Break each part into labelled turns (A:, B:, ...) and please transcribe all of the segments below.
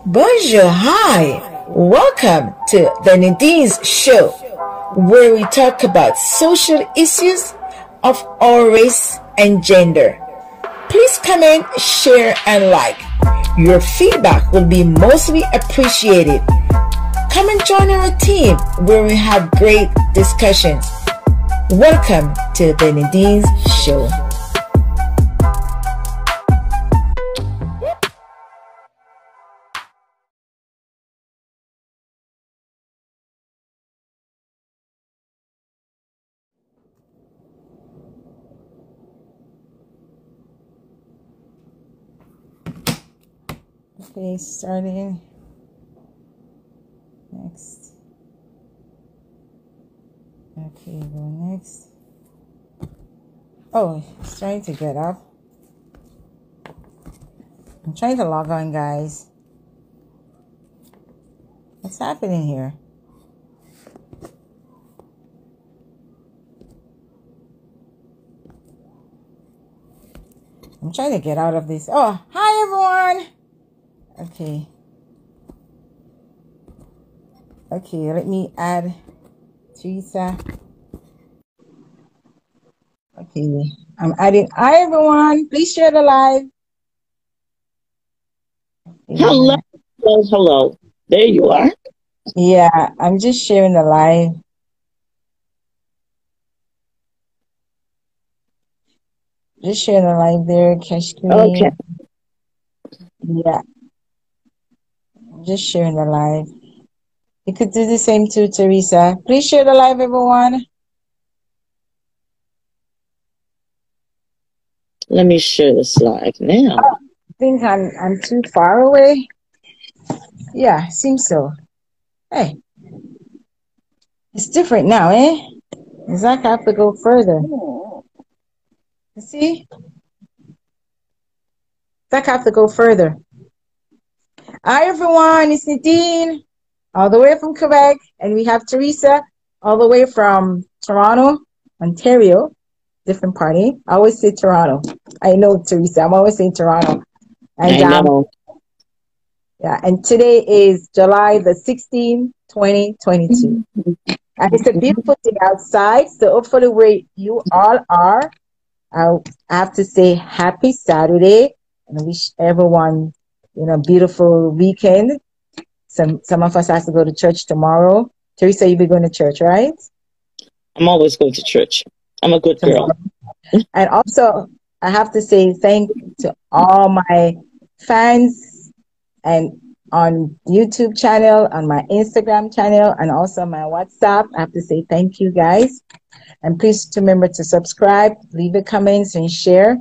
A: Bonjour, hi. Welcome to the Nadine's show, where we talk about social issues of all race and gender. Please comment, share, and like. Your feedback will be mostly appreciated. Come and join our team where we have great discussions. Welcome to the Nadine's show. Okay, starting next. Okay, go next. Oh, it's trying to get up. I'm trying to log on, guys. What's happening here? I'm trying to get out of this. Oh, hi everyone. Okay. Okay, let me add Teresa. Okay, I'm adding. Hi everyone. Please share the live.
B: Hello, hello, hello. There you are.
A: Yeah, I'm just sharing the live. Just sharing the live there, Kashmir.
B: Okay.
A: Yeah, just sharing the live. You could do the same too, Teresa. Please share the live, everyone.
B: Let me share this live now.
A: I think I'm too far away. Yeah, seems so. Hey, it's different now, eh? It's like I have to go further. You see? It's like I have to go further. Hi, everyone. It's Nadine, all the way from Quebec. And we have Teresa, all the way from Toronto, Ontario. Different party. I always say Toronto. I know, Teresa. I'm always saying Toronto. And,
B: I know.
A: Yeah, and today is July the 16th, 2022. And it's a beautiful day outside. So hopefully where you all are, I have to say happy Saturday and wish everyone, beautiful weekend. Some of us has to go to church tomorrow. Teresa, you'll be going to church, right?
B: I'm always going to church. I'm a good girl.
A: And also, I have to say thank you to all my fans and on YouTube channel, on my Instagram channel, and also my WhatsApp. I have to say thank you, guys. And please remember to subscribe, leave a comments, and share.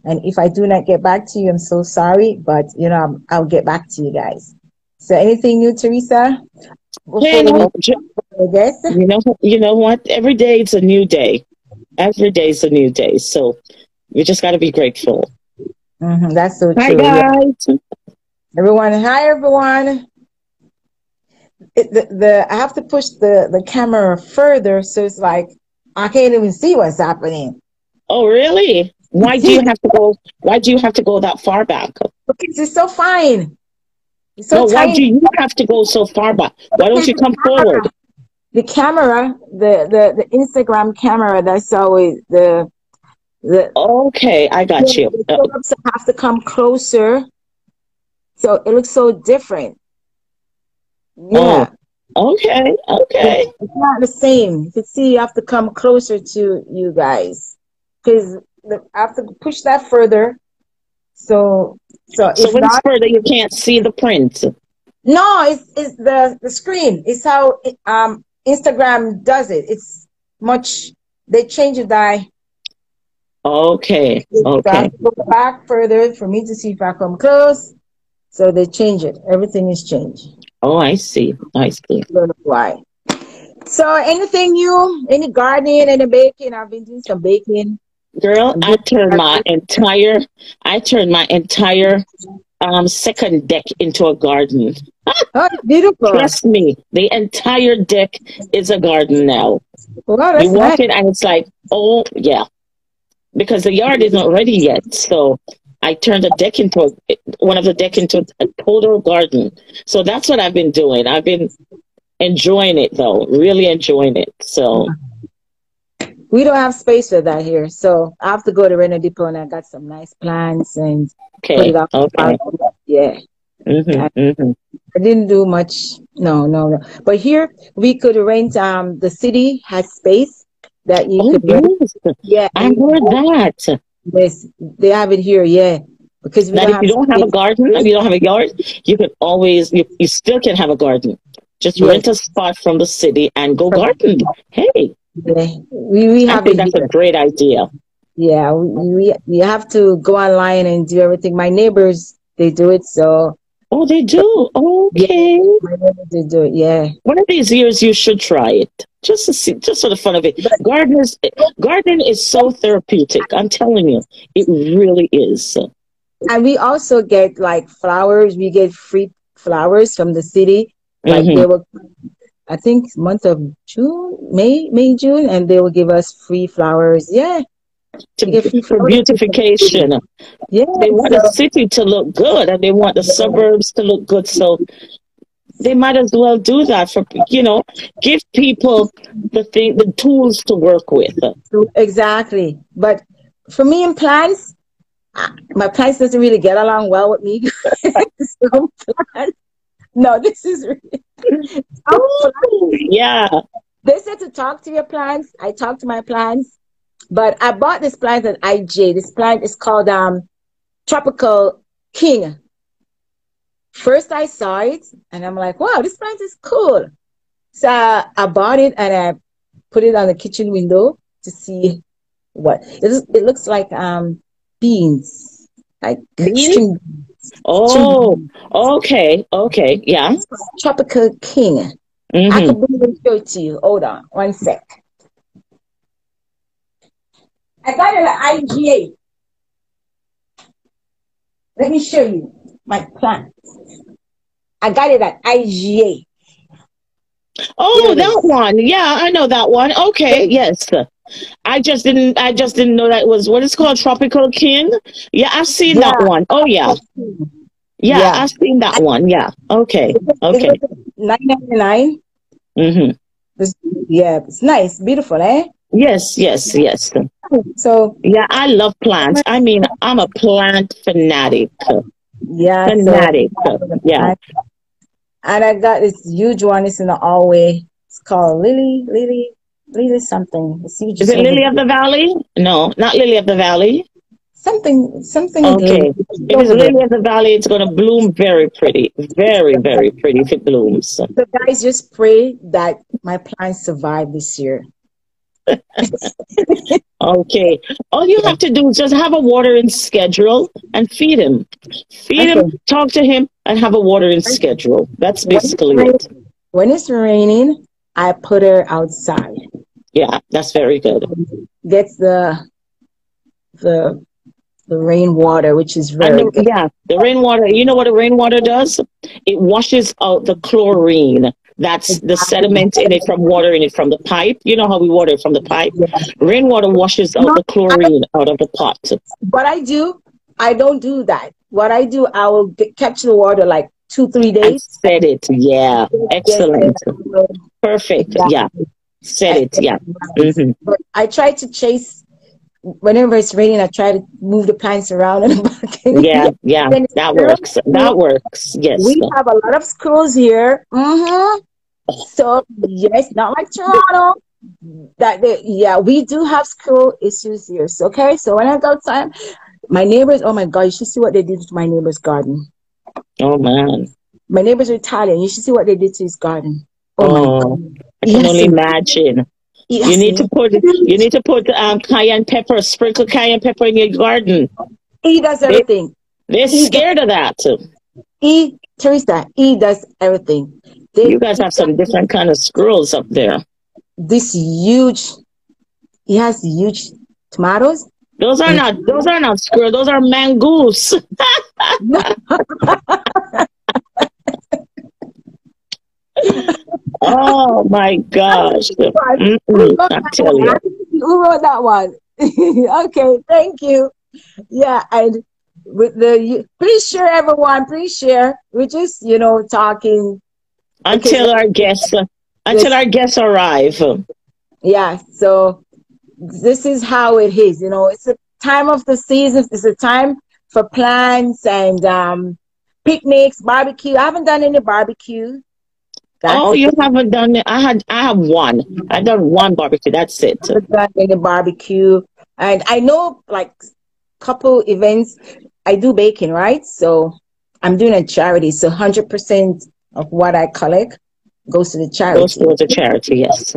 A: And if I do not get back to you, I'm so sorry, but I'll get back to you guys. So anything new, Teresa?
B: You know what? Every day it's a new day. Every day is a new day. So we just got to be grateful.
A: That's so true.
B: Hi, guys.
A: Yeah. Everyone. Hi, everyone. I have to push the camera further, so it's like I can't even see what's happening.
B: Oh, really? Why do you have to go? Why do you have to go that far back?
A: Because it's so fine. It's so
B: no,
A: tiny.
B: Why do you have to go so far back? Why don't you come forward?
A: The camera, the Instagram camera, that's always the
B: Okay, I got you.
A: The have to come closer, so it looks so different. Yeah.
B: Oh, okay.
A: It's not the same. You can see you have to come closer to you guys because I have to push that further. So
B: when it's further, you can't see the print.
A: No, it's the screen. It's how Instagram does it. It's much. They change it.
B: Okay.
A: So I have to go back further for me to see if I come close. So they change it. Everything is changed.
B: Oh, I see.
A: Why? So anything new? Any gardening? Any baking? I've been doing some baking.
B: Girl, I turned my entire second deck into a garden.
A: Oh, beautiful.
B: Trust me, the entire deck is a garden now.
A: Wow,
B: you walk in and it's like, oh yeah. Because the yard isn't ready yet. So I turned a deck into one of the deck into a total garden. So that's what I've been doing. I've been enjoying it though, really enjoying it. So
A: We don't have space for that here, so I have to go to Reno Depot, and I got some nice plants and put it
B: okay,
A: out.
B: okay.
A: Yeah, I,
B: Hmm.
A: I didn't do much. No, no, no. But here we could rent. The city has space that you
B: Oh
A: could rent.
B: yes,
A: Yeah,
B: I
A: and
B: heard that.
A: yes, they have it here. Yeah, because we
B: That
A: don't
B: if
A: have
B: you don't have a
A: space.
B: garden, if you don't have a yard, you could always you still can have a garden. Just
A: Yes,
B: rent a spot from the city and go garden. Hey,
A: yeah, we
B: I
A: have
B: think
A: it
B: that's a
A: here.
B: great idea.
A: Yeah, we have to go online and do everything. My neighbors, they do it, so
B: Oh, they do.
A: yeah,
B: Okay.
A: my neighbors, they do it. Yeah.
B: One of these years, you should try it just to see, just for the fun of it. Gardening is so therapeutic. I'm telling you, it really is.
A: And we also get like flowers. We get free flowers from the city. Like
B: Hmm.
A: they will, I think month of June, May, June, and they will give us free flowers. Yeah, we get free
B: For
A: flowers from the city.
B: beautification,
A: Yeah,
B: they want the
A: so
B: city to look good and they want the suburbs to look good. So they might as well do that for give people the tools to work with.
A: exactly. But for me and plants, my plants doesn't really get along well with me. Some plants, no, this is really, some
B: Ooh,
A: plants.
B: yeah.
A: They said to talk to your plants. I talk to my plants. But I bought this plant at IJ. This plant is called Tropical King. First I saw it and I'm like, wow, this plant is cool. So I bought it and I put it on the kitchen window to see what it looks like beans. Like
B: Beans?
A: string
B: Oh, okay, okay, yeah.
A: beans. Tropical King. I
B: Mm-hmm.
A: could bring it show to you. Hold on one sec. I got it at IGA. Let me show you my plant. I got it at IGA. There
B: Oh,
A: it
B: that
A: is.
B: one. Yeah, I know that one. Okay, yes. I just didn't know that was what it's called, Tropical King. Yeah, I've seen that
A: Yeah.
B: one. Oh yeah. Yeah,
A: Yeah.
B: I've seen that one. Yeah. Okay.
A: It
B: Okay.
A: was 9.99.
B: Mm-hmm.
A: Yeah, it's nice, beautiful, eh?
B: Yes, yes, yes.
A: So
B: Yeah, I love plants. I mean, I'm a plant fanatic.
A: yeah, so
B: Fanatic. Yeah.
A: and I got this huge one. It's in the hallway. It's called Lily something. It's huge.
B: Is
A: It's
B: it
A: over
B: Lily of
A: there.
B: the Valley? No, not Lily of the Valley.
A: Something Lily.
B: Okay.
A: It's
B: If it's
A: over there.
B: Lily of the Valley, it's going to bloom very pretty. Very, very pretty if it blooms.
A: So guys, just pray that my plants survive this year.
B: Okay. All you
A: Yeah.
B: have to do is just have a watering schedule and feed him. Feed him,
A: Okay.
B: talk to him, and have a watering schedule. That's
A: When it's
B: basically
A: raining,
B: it.
A: when it's raining, I put her outside.
B: Yeah, that's very good.
A: Gets the the rainwater, which is
B: And
A: very good.
B: the rainwater, you know what the rainwater does? It washes out the chlorine. That's the
A: Exactly.
B: sediment in it from watering it from the pipe. You know how we water it from the pipe?
A: Yeah.
B: Rainwater washes out
A: No,
B: the chlorine out of the pot.
A: what I do, I don't do that. What I do, I will catch the water like 2, 3 days.
B: And set it. Yeah.
A: Yes, then
B: Excellent.
A: I will,
B: Perfect. Yeah.
A: exactly.
B: Set it. Yeah. Hmm.
A: But I try to chase whenever it's raining. I try to move the plants around in the balcony.
B: Yeah. Yeah.
A: Then
B: That
A: squirrels
B: works.
A: here.
B: That works. Yes.
A: We have a lot of squirrels here. So yes, not like Toronto. Yeah, we do have squirrel issues here. So, okay, so when I go outside, my neighbors, oh my God, you should see what they did to my neighbor's garden.
B: Oh man.
A: My neighbors are Italian. You should see what they did to his garden. Oh my
B: Oh,
A: God.
B: I
A: He
B: can
A: has
B: only
A: some,
B: imagine.
A: he
B: You
A: has
B: need to
A: some,
B: put cayenne pepper, sprinkle cayenne pepper in your garden.
A: he does
B: They
A: everything.
B: they're
A: He does,
B: scared of that.
A: Teresa, he does everything.
B: You
A: They,
B: guys
A: he
B: have
A: got
B: some different kind of squirrels up there.
A: this huge, he has huge tomatoes. And
B: Those are not squirrels, those are mangoose. Oh my gosh. I tell you.
A: Who wrote that one? Okay, thank you. Yeah, and with please share, everyone. Please share. We're just, talking because
B: Until our guests arrive.
A: yeah. So this is how it is. It's a time of the season. It's a time for plans and picnics, barbecue. I haven't done any barbecue. That's
B: Oh,
A: the
B: you
A: thing.
B: haven't done it. I have one. I've done one barbecue. That's it.
A: I haven't done any barbecue, and I know like couple events. I do baking, right? So I'm doing a charity. So 100% of what I collect goes to the
B: Goes
A: charity.
B: towards a charity, yes.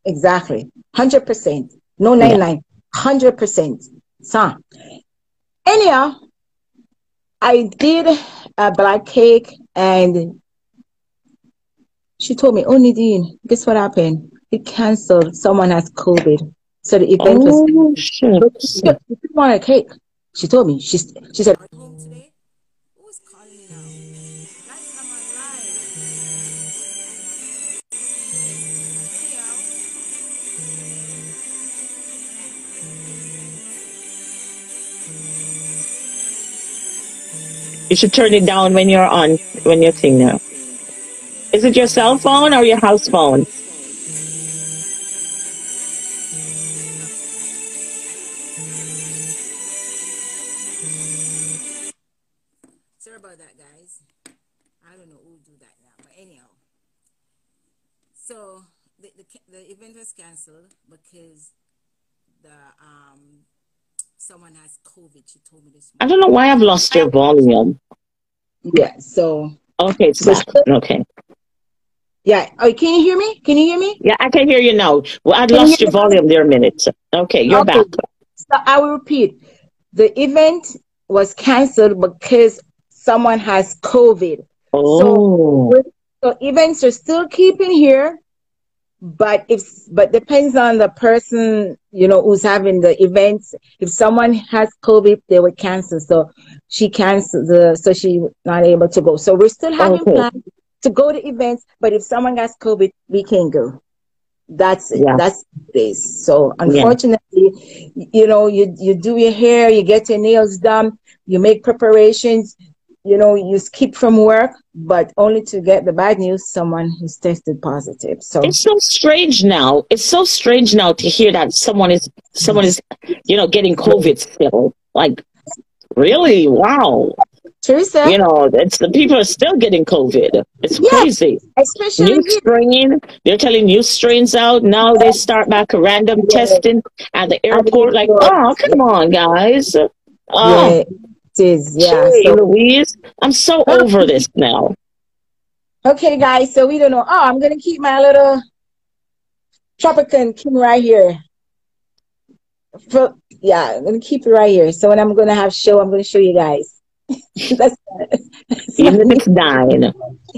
A: Exactly. 100%. No
B: Yeah.
A: 99. 100%. So anyhow, I did a black cake and she told me, "Oh, Nadine, guess what happened? It canceled. Someone has COVID." So the event was,
B: Oh,
A: but
B: shucks.
A: she didn't want a cake. She told me, she said, "Are you home today? Who is calling me now? Guys, I'm online." Anyhow,
B: You should turn it down when you're on, when you're singing now. Is it your cell phone or your house phone?
A: sorry about that, guys. I don't know who do that now, but anyhow. So the event was canceled because the someone has COVID. She told me this
B: I don't
A: morning.
B: know why I've lost your volume.
A: Yeah. So
B: Okay, it's
A: so
B: back.
A: still,
B: Okay.
A: yeah. Oh, can you hear me? Can you hear me?
B: Yeah, I can hear you now. Well, I'd
A: Can you hear
B: lost your
A: me now?
B: volume there a minute. Okay, you're
A: Okay.
B: back.
A: So I will repeat. The event was canceled because someone has COVID. So
B: Oh,
A: with so events are still keeping here, but depends on the person, who's having the events. If someone has COVID, they would cancel. So she canceled so she not able to go. So we're still having
B: okay.
A: plans to go to events, but if someone has COVID, we can't go. That's it.
B: Yeah,
A: That's this. So
B: yeah.
A: unfortunately, you do your hair, you get your nails done, you make preparations, you skip from work, but only to get the bad news, someone who's tested positive. So
B: It's so strange now. It's so strange now to hear that someone is, getting COVID still. Like, really? Wow.
A: Teresa,
B: It's the people are still getting COVID. It's
A: yeah,
B: crazy. New
A: especially here.
B: strain. They're telling new strains out. Now they start back a random
A: Yeah,
B: testing at the
A: I mean,
B: airport. Like, oh, come on, guys. Oh,
A: yeah, it is. Yeah.
B: gee,
A: So
B: Louise. I'm so over this now.
A: okay, guys. So we don't know. Oh, I'm gonna keep my little Tropican King right here. Yeah, I'm gonna keep it right here. So when I'm gonna have show, I'm gonna show you guys. that's that's my
B: Even if
A: new.
B: it's dying.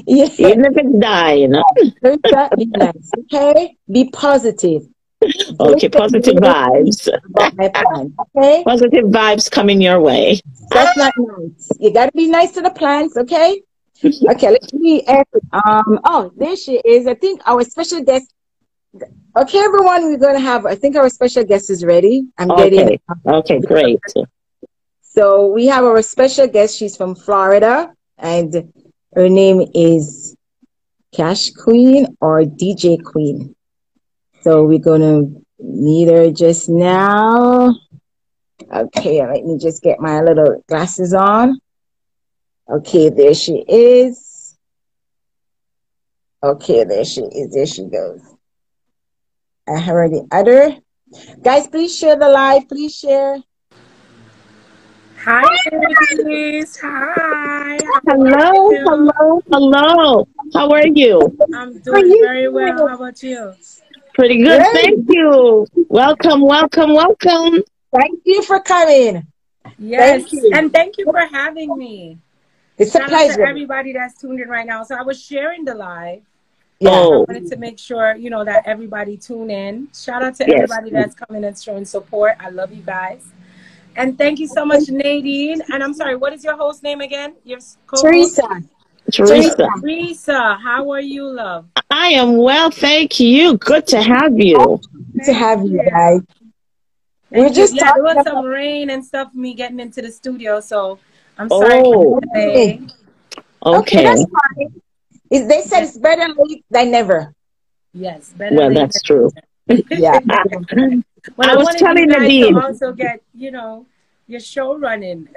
A: Yeah,
B: Even if it's dying.
A: first that be nice. Okay, be positive. Don't
B: Okay,
A: get
B: positive
A: negative
B: vibes.
A: about my plan. Okay,
B: Positive vibes coming your way.
A: that's not nice. You gotta be nice to the plants. Okay. Okay. Let's see. Oh, there she is. I think our special guest. Okay, everyone. We're gonna have. I think our special guest is ready. I'm getting.
B: Okay. Okay, great.
A: So we have our special guest. She's from Florida, and her name is Cash Queen or DJ Queen. So we're gonna meet her just now. Okay, let me just get my little glasses on. Okay, there she is. Okay, there she is. There she goes. I already added her. Guys, please share the live. Please share.
C: Hi, ladies. Hi. How are
B: Hello,
C: you?
B: hello, hello. How are you?
C: I'm
A: How are
C: doing
A: you
C: very well.
A: doing?
C: How about you?
B: Pretty good, thank
A: Great.
B: you. Welcome, welcome, welcome.
A: Thank you for coming. Thank
C: Yes.
A: you.
C: And thank you for having me.
A: It's a
C: Shout out to
A: pleasure.
C: everybody that's tuned in right now. So I was sharing the live.
A: Yeah.
C: I
B: Oh,
C: wanted to make sure, that everybody tune in. Shout out to
B: yes,
C: everybody that's coming and showing support. I love you guys. And thank you so much, Nadine. And I'm sorry, what is your host name again? Your co-host?
A: Teresa. Teresa.
B: Teresa.
C: Teresa. How are you, love?
B: I am well, thank you. Good to have you.
A: Good to
C: Thank
A: have you
C: you.
A: guys. We're
C: Thank you.
A: just
C: Yeah, there
A: talking
C: was some
A: about
C: rain and stuff for me getting into the studio, so I'm sorry for
B: Oh,
C: the delay.
D: Okay,
B: okay.
D: that's fine. They said it's better late than never.
C: Yes, better
B: Well,
C: late
B: that's true.
C: than
D: Yeah.
C: never. Well,
B: I
C: I
B: was
C: wanted you
B: telling
C: guys to
B: Nadine.
C: also get, your show running.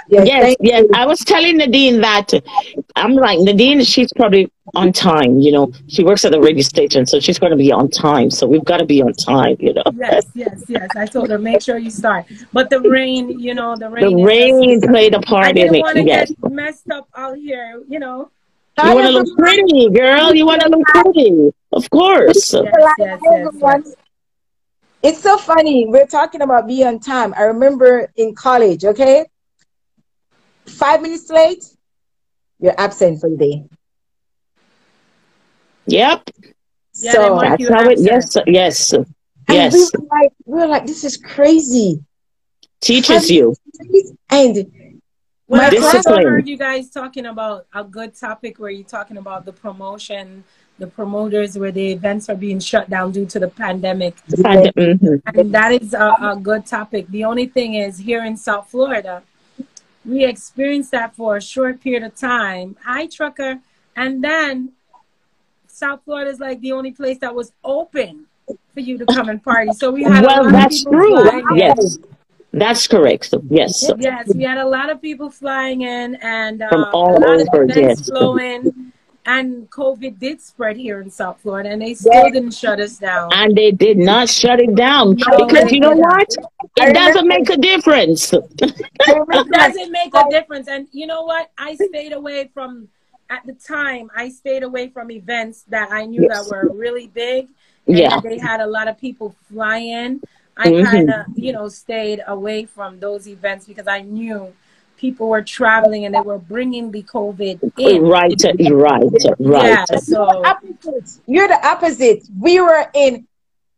D: Yes,
B: Yes,
D: thank
B: yes.
D: you.
B: I was telling Nadine that I'm like, Nadine, she's probably on time, you know. She works at the radio station, so she's going to be on time. So we've got to be on time, you know.
C: Yes, yes, yes. I told her make sure you start. But the rain, the
B: The
C: rain is just.
B: rain played a
C: I
B: part in
C: didn't
B: it.
C: want to
B: Yes.
C: get messed up out here.
B: You
D: Hi,
B: want to look
D: everyone.
B: pretty, girl. You want to look pretty. Of course.
C: Yes, yes,
D: Hi,
C: yes,
D: everyone.
C: yes.
D: It's so funny. We're talking about being on time. I remember in college, okay? 5 minutes late, you're absent for the day.
B: Yep.
C: Yeah, they
D: So,
C: mark
B: That's
C: you
B: how it,
C: absent.
B: yes, yes,
D: and we
B: yes.
D: were like, this is crazy. Five
B: Teaches you
D: minutes late, and
C: Well,
D: my
C: I
D: class,
C: also
B: discipline.
C: heard you guys talking about a good topic where you're talking about the promotion, the promoters, where the events are being shut down due to the pandemic.
B: And, mhm.
C: And that is a good topic. The only thing is, here in South Florida, we experienced that for a short period of time. Hi, trucker. And then South Florida is like the only place that was open for you to come and party. So we had a
B: Well,
C: lot of
B: that's
C: people
B: true.
C: flying in.
B: Yes, that's correct. Yes,
C: Yes, we had a lot of people flying in and
B: from
C: a
B: all
C: lot of
B: over.
C: events
B: Yes,
C: flowing. And COVID did spread here in South Florida, and they still
D: yes,
C: didn't shut us down.
B: and they did not shut it down
D: I
C: No,
B: because
C: they
B: you know
D: remember,
C: didn't.
B: what?
D: I
B: It doesn't
D: remember,
B: make a difference.
D: I
C: It
D: remember,
C: doesn't make a difference. And you know what? I stayed away from, at the time, I stayed away from events that I knew that
B: Yes.
C: were really big and
B: Yeah.
C: that they had a lot of people fly in. I kind
B: Hmm.
C: of, stayed away from those events because I knew people were traveling and they were bringing the COVID in.
B: Right, right,
C: Yeah,
B: right.
C: so
D: opposite. You're the opposite. We were in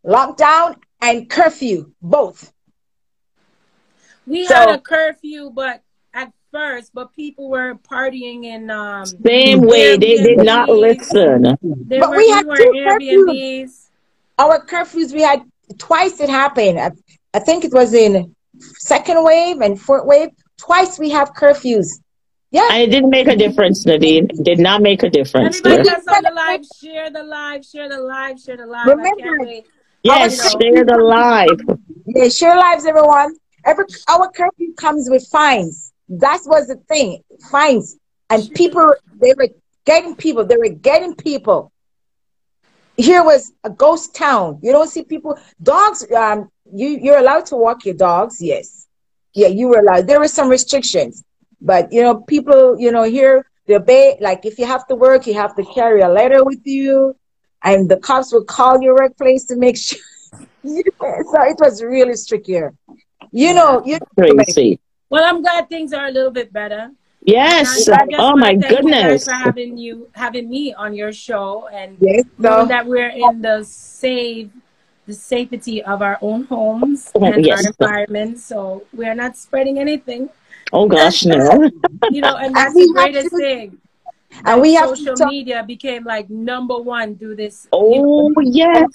D: lockdown and curfew, both.
C: we had
D: So,
C: a curfew, but at first, but people were partying in
B: Same way, they did not
C: Airbnbs.
B: listen.
D: but we had
C: We were in
D: two curfews.
C: Airbnbs.
D: Our curfews, we had twice it happened. I think it was in second wave and fourth wave. Twice we have curfews. Yeah.
B: And it didn't make a difference, Nadine. Did not make a difference,
D: We
C: Everybody
B: dear.
D: didn't
C: that's on the
D: celebrate.
C: live, share the live, share the live, share the live. I can't
D: Remember,
C: wait.
D: our
C: You
B: Yes,
C: know,
B: share
D: curfew
B: the
D: comes,
B: live.
D: yeah, share lives, everyone. Our curfew comes with fines. That was the thing, fines. And people, they were getting people. They were getting people. Here was a ghost town. You don't see people. Dogs. You're allowed to walk your dogs. Yes, yeah, you were allowed. There were some restrictions, but people. Here they obey. Like if you have to work, you have to carry a letter with you, and the cops will call your workplace to make sure. So it was really strict here. You
C: yeah.
D: know, you know,
B: Crazy.
C: Well, I'm glad things are a little bit better. And
B: Yes.
C: I just
B: Oh
C: want
B: my
C: to thank you guys
B: goodness.
C: for having me on your show and
D: yes.
C: knowing
D: So
C: that we're in the safety of our own homes
B: Oh,
C: and our
B: yes.
C: environment. So we're not spreading anything.
B: Oh gosh, no.
C: And
D: and
C: that's the
D: we have
C: greatest
D: to,
C: thing.
D: and
C: That
D: we have to
C: social
D: talk
C: media became like number one through this.
B: Oh yes.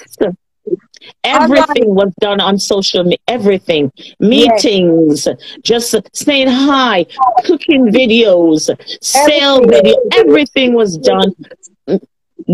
B: Everything
D: online.
B: was done on social media. Everything.
D: Yes,
B: Meetings, just saying hi, cooking videos, sale
D: everything.
B: video. Everything was done.
D: But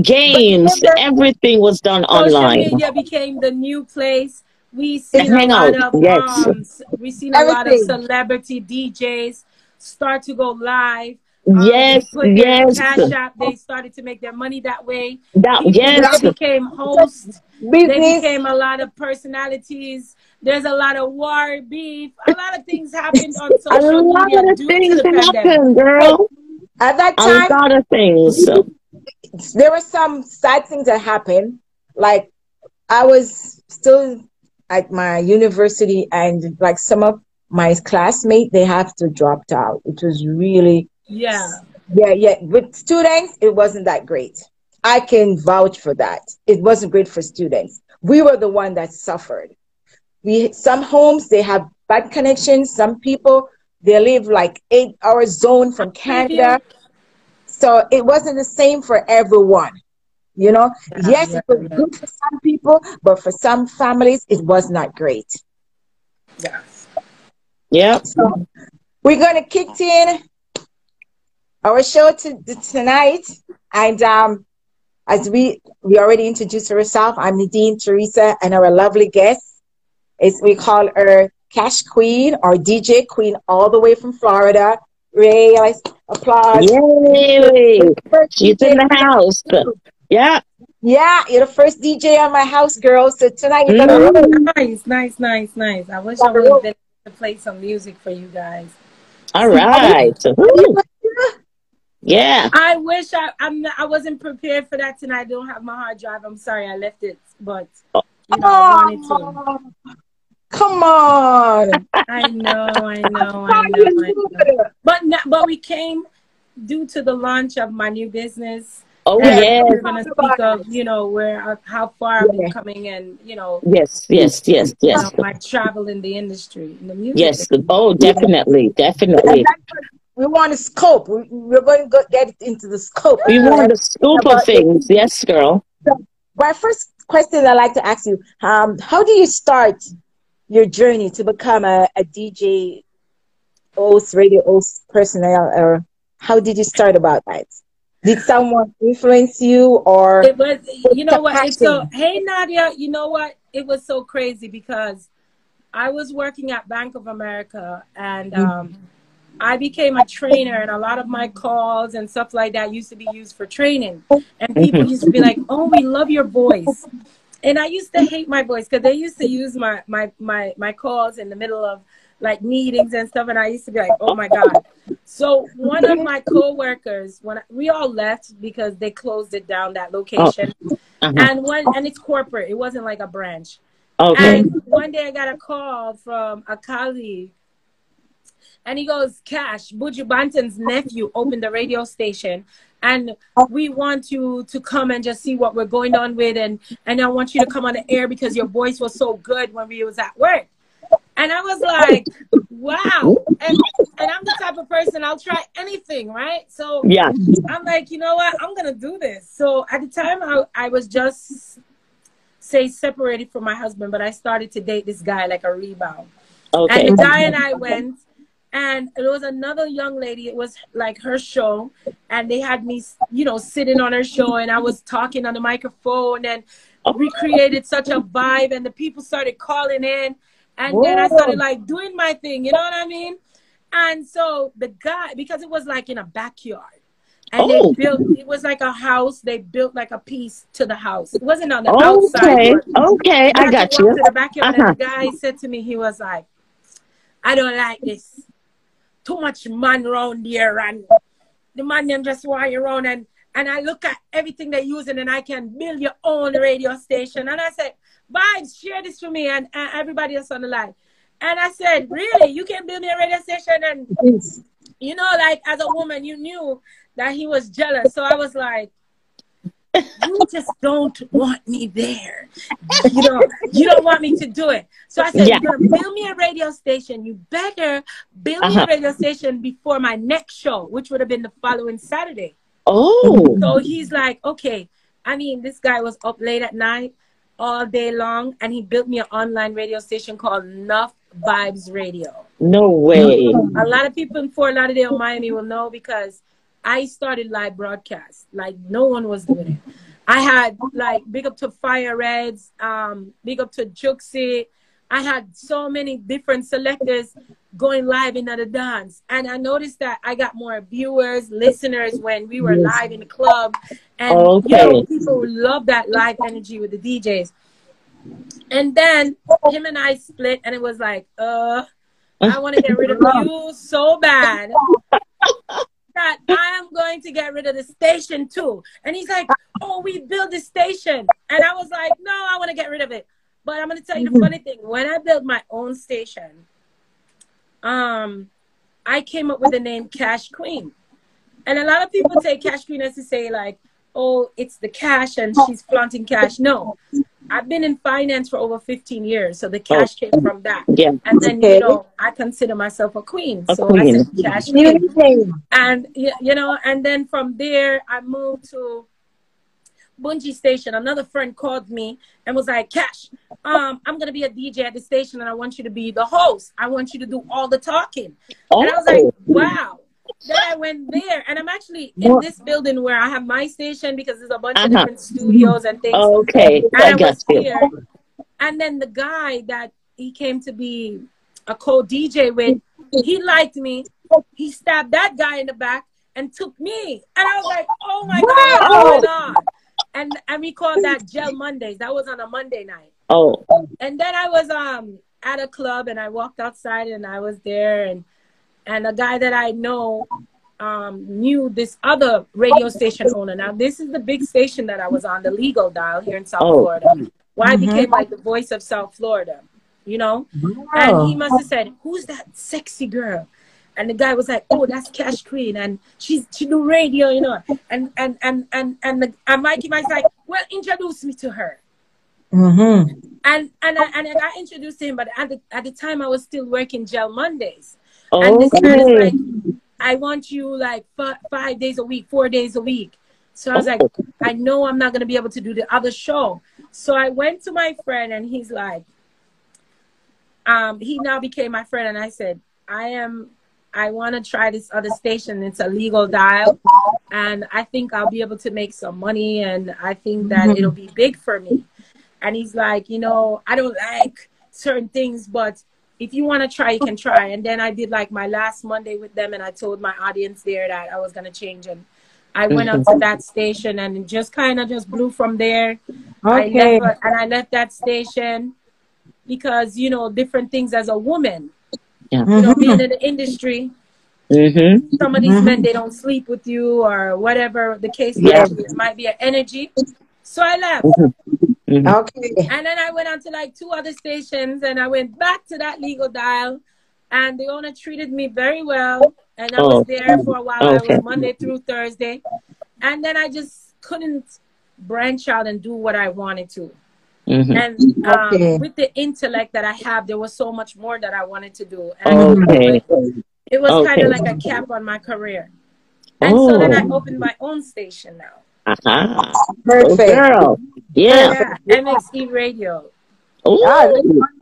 B: Games.
D: remember,
B: Everything was done
C: Social
B: online.
C: media became the new place. We
D: it's
C: seen a
B: Hang
C: lot
B: out.
C: of
B: Yes.
C: we seen a lot of
D: everything.
C: celebrity DJs start to go live. They
B: Yes.
C: put their
B: Yes.
C: cash app. They started to make their money that way.
B: That.
C: People now
B: Yes.
C: became hosts. They
D: Business.
C: became a lot of personalities. There's a lot of war, beef. A lot of things happened on
B: A
C: social media
B: lot of
C: due to
B: things
C: the pandemic.
B: happen,
D: Hey,
B: girl.
D: at that
B: A
D: time,
B: lot of things.
D: there were some sad things that happened. Like I was still at my university, and like some of my classmates, they have to dropped out. It was really,
C: Yeah.
D: yeah, yeah. With students, it wasn't that great. I can vouch for that. It wasn't great for students. We were the one that suffered. Some homes they have bad connections. Some people they live like 8 hour zone
C: I'm
D: from
C: with
D: Canada.
C: you.
D: So it wasn't the same for everyone.
C: Yeah,
D: Yes,
C: yeah,
D: it was
C: yeah.
D: good for some people, but for some families, it was not great.
C: Yeah.
B: Yep.
D: So We're going to kick in our show tonight. And as we already introduced herself, I'm Nadine, Teresa, and our lovely guest is, we call her Cash Queen or DJ Queen, all the way from Florida. Ray, let's applause.
B: Yay! She's in the house. Yeah.
D: Yeah, you're the first DJ on my house, girl. So tonight you're gonna
C: Nice. I wish I would have been able to play some music for you guys.
B: All right. Yeah.
C: I wish I wasn't prepared for that tonight. I don't have my hard drive. I'm sorry I left it, but you know, I wanted to.
D: Come on.
C: I know. But we came due to the launch of my new business.
B: Oh yeah.
C: We're gonna speak of, you know, where how far I've been coming, and you know.
B: Yes.
C: You know, my travel in the industry, in the music.
B: Yes. Oh, definitely.
D: We want a scope. We're going to get into the scope.
B: We want the scope of things. Yes, girl.
D: So, my first question I'd like to ask you: how do you start your journey to become a DJ, host, radio host, personnel, or how did you start about that? Did someone influence you, or
C: it was? You know what? It's so, hey Nadia, you know what? It was so crazy because I was working at Bank of America, and I became a trainer, and a lot of my calls and stuff like that used to be used for training, and people used to be like, "Oh, we love your voice." And I used to hate my voice because they used to use my calls in the middle of like meetings and stuff, and I used to be like, oh my God. So one of my co-workers, we all left because they closed it down, that location. And it's corporate, it wasn't like a branch. And one day I got a call from a colleague, and he goes, Cash, Buju Banton's nephew opened the radio station, and we want you to come and just see what we're going on with, and I want you to come on the air because your voice was so good when we was at work. And I was like, wow. And I'm the type of person, I'll try anything, right? So yeah, I'm like, you know what? I'm going to do this. So at the time, I was just, separated from my husband, but I started to date this guy like a rebound. And the guy and I went, and it was another young lady. It was like her show, and they had me, you know, sitting on her show, and I was talking on the microphone, and we created such a vibe, and the people started calling in. And then I started like doing my thing, you know what I mean? And so the guy, because it was like in a backyard, and they built, it was like a house, they built like a piece to the house. It wasn't on the outside.
B: Okay, I got you.
C: To the backyard, and the guy said to me, he was like, I don't like this. Too much man around here, and the man them just want you around, and I look at everything they're using, and I can build your own radio station. And I said, Vibes, share this for me and everybody else on the line. And I said, really? You can build me a radio station? And, you know, like, as a woman, you knew that he was jealous. So I was like, you just don't want me there. You know, you don't want me to do it. So I said, you're going to build me a radio station. You better build me a radio station before my next show, which would have been the following Saturday. So he's like, okay. I mean, this guy was up late at night, all day long, and he built me an online radio station called Enough Vibes Radio. No way. A lot of people in Fort Lauderdale, Miami will know because I started live broadcast. Like, no one was doing it. I had, like, big up to Fire Reds, big up to Juxi. I had so many different selectors going live in the dance. And I noticed that I got more viewers, listeners when we were live in the club. And, you know, people love that live energy with the DJs. And then him and I split, and it was like, I want to get rid of you so bad that I am going to get rid of the station too. And he's like, oh, we built this station. And I was like, no, I want to get rid of it. But I'm going to tell you the funny thing. When I built my own station, I came up with the name Cash Queen. And a lot of people take Cash Queen as to say, like, oh, it's the cash and she's flaunting cash. No, I've been in finance for over 15 years. So the cash came from that. Yeah. And then, you know, I consider myself a queen. So I said Cash Queen. And, you know, and then from there, I moved to, Bungie station, another friend called me and was like, Cash, I'm gonna be a DJ at the station and I want you to be the host. I want you to do all the talking. And I was like,
B: Oh,
C: wow. Then I went there, and I'm actually in this building where I have my station because there's a bunch of
B: uh-huh.
C: different studios and things.
B: Okay,
C: And
B: I
C: I
B: got
C: was
B: you.
C: here, and then the guy that he came to be a co-DJ with, he liked me. He stabbed that guy in the back and took me. And I was like, oh my God, what's
B: Oh,
C: going on? And we called that Gel Mondays. That was on a Monday night.
B: oh,
C: And then I was at a club and I walked outside and I was there, and a guy that I know knew this other radio station owner. Now this is the big station that I was on, the legal dial here in South Florida. Why I became like the voice of South Florida, you know? And he must have said, who's that sexy girl? And the guy was like, oh, that's Cash Queen, and she do radio, you know. And Mikey Mike's like, well, introduce me to her. And I introduced him, but at the time I was still working Gel Mondays. And this guy was like, I want you like 5 days a week, 4 days a week. So I was like, I know I'm not going to be able to do the other show. So I went to my friend and he's like, he now became my friend. And I said, I want to try this other station. It's a legal dial. And I think I'll be able to make some money. And I think that it'll be big for me. And he's like, you know, I don't like certain things, but if you want to try, you can try. And then I did like my last Monday with them. And I told my audience there that I was going to change. And I went up to that station and it just kind of just blew from there.
D: Okay.
C: I left that station because, you know, different things as a woman,
B: yeah.
C: you know, being in the industry, some of these men, they don't sleep with you or whatever the case might be. It might be an energy. So I left.
D: Okay.
C: And then I went on to like 2 other stations and I went back to that legal dial and the owner treated me very well. And I was there for a while. I was Monday through Thursday. And then I just couldn't branch out and do what I wanted to. And with the intellect that I have, there was so much more that I wanted to do. And it was kind of like a cap on my career. And so then I opened my own station now.
D: Perfect.
B: Girl. Yeah.
C: MXE Radio.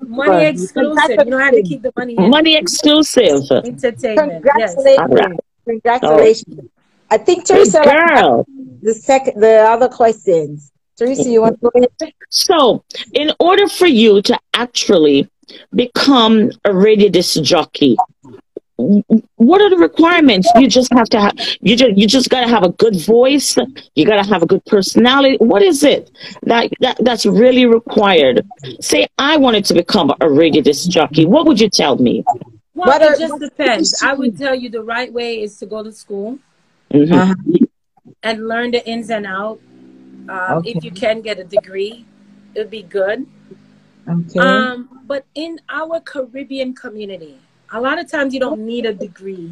C: Money exclusive. You know how to keep the money in.
B: Money exclusive.
C: Entertainment.
D: Congratulations. Congratulations. I think Teresa,
B: girl.
D: The other questions. Teresa, you want to go ahead?
B: So, in order for you to actually become a radio disc jockey, what are the requirements? You just have to have, you just got to have a good voice. You got to have a good personality. What is it that's really required? Say I wanted to become a radio disc jockey. What would you tell me?
C: Well, it just depends. I would tell you the right way is to go to school and learn the ins and outs. If you can get a degree, it would be good. But in our Caribbean community, a lot of times you don't need a degree.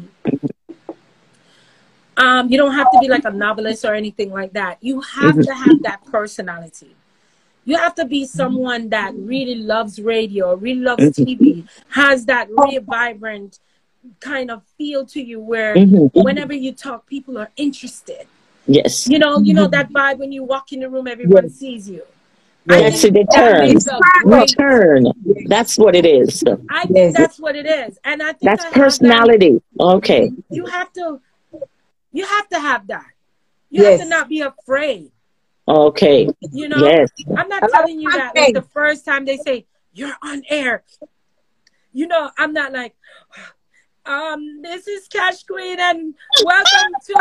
C: You don't have to be like a novelist or anything like that. You have to have that personality. You have to be someone that really loves radio, really loves TV, has that really vibrant kind of feel to you where whenever you talk, people are interested.
B: Yes.
C: You know that vibe when you walk in the room, everyone sees you.
B: That's the turn. That's what it is.
C: I think that's what it is. And I think
B: that's personality. Okay.
C: You have to have that. You have to not be afraid.
B: Okay.
C: You know, I'm not telling you that like the first time they say you're on air. You know, I'm not like, this is Cash Queen and welcome to.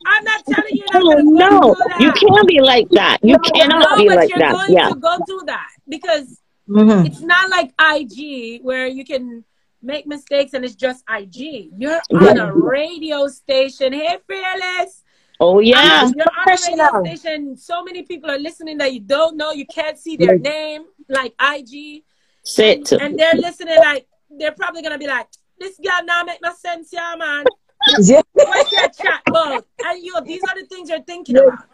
C: I'm not telling you.
B: No, you can't be like that. You cannot be like that.
C: You're going to go do that because it's not like IG where you can make mistakes and it's just IG. You're on a radio station. Hey, Fearless.
B: Oh, yeah.
C: You're on a radio station. So many people are listening that you don't know. You can't see their name, like IG. And they're listening like, they're probably going to be like, this girl now make no sense, yeah, man. What's your chat about? And these are the things you're thinking about.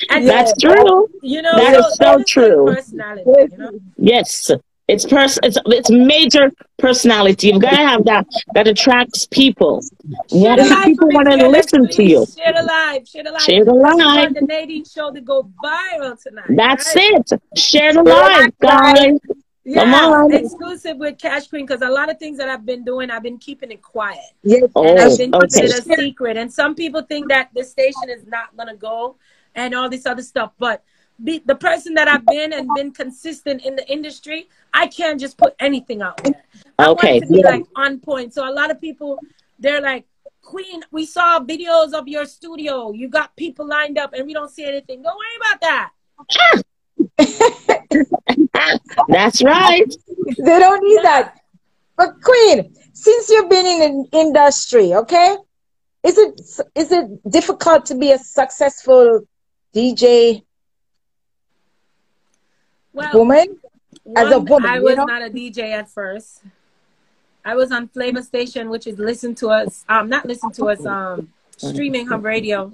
C: And
B: that's true.
C: You know,
B: that is so true.
C: Personality, you know?
B: Yes, It's major personality. You've got to have that attracts people.
C: Share the live for
B: People
C: me,
B: want to
C: fearless,
B: listen to you.
C: please. Share the live. Share the live.
B: Share the
C: Because we
B: live.
C: want the Nadine show to go viral tonight.
B: That's
C: right?
B: it. Share the live, guys.
C: Yeah,
B: Come on.
C: exclusive with Cash Queen, because a lot of things that I've been doing, I've been keeping it quiet.
D: Yes.
C: And I've
B: Oh,
C: been keeping
B: okay.
C: it a secret. And some people think that the station is not going to go and all this other stuff. But the person that I've been and been consistent in the industry, I can't just put anything out there. I
B: Okay.
C: want to be like on point. So a lot of people, they're like, Queen, we saw videos of your studio. You got people lined up and we don't see anything. Don't worry about that.
B: That's right.
D: They don't need that. But Queen, since you've been in the industry, okay, is it difficult to be a successful DJ woman? As a woman,
C: I was not a DJ at first. I was on Flavor Station, which is streaming hub radio.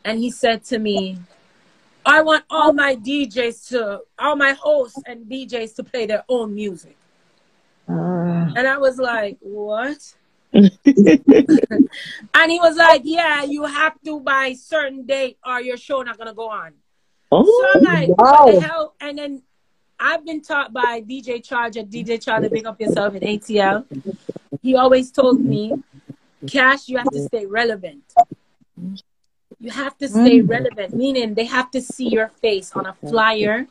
C: And he said to me, I want all my hosts and DJs to play their own music. And I was like, what? And he was like, yeah, you have to by certain date or your show not going to go on.
B: Oh,
C: so I'm like,
D: wow.
C: What the hell? And then I've been taught by DJ Charger, Big Up Yourself in ATL. He always told me, Cash, you have to stay relevant. You have to stay relevant, meaning they have to see your face on a flyer.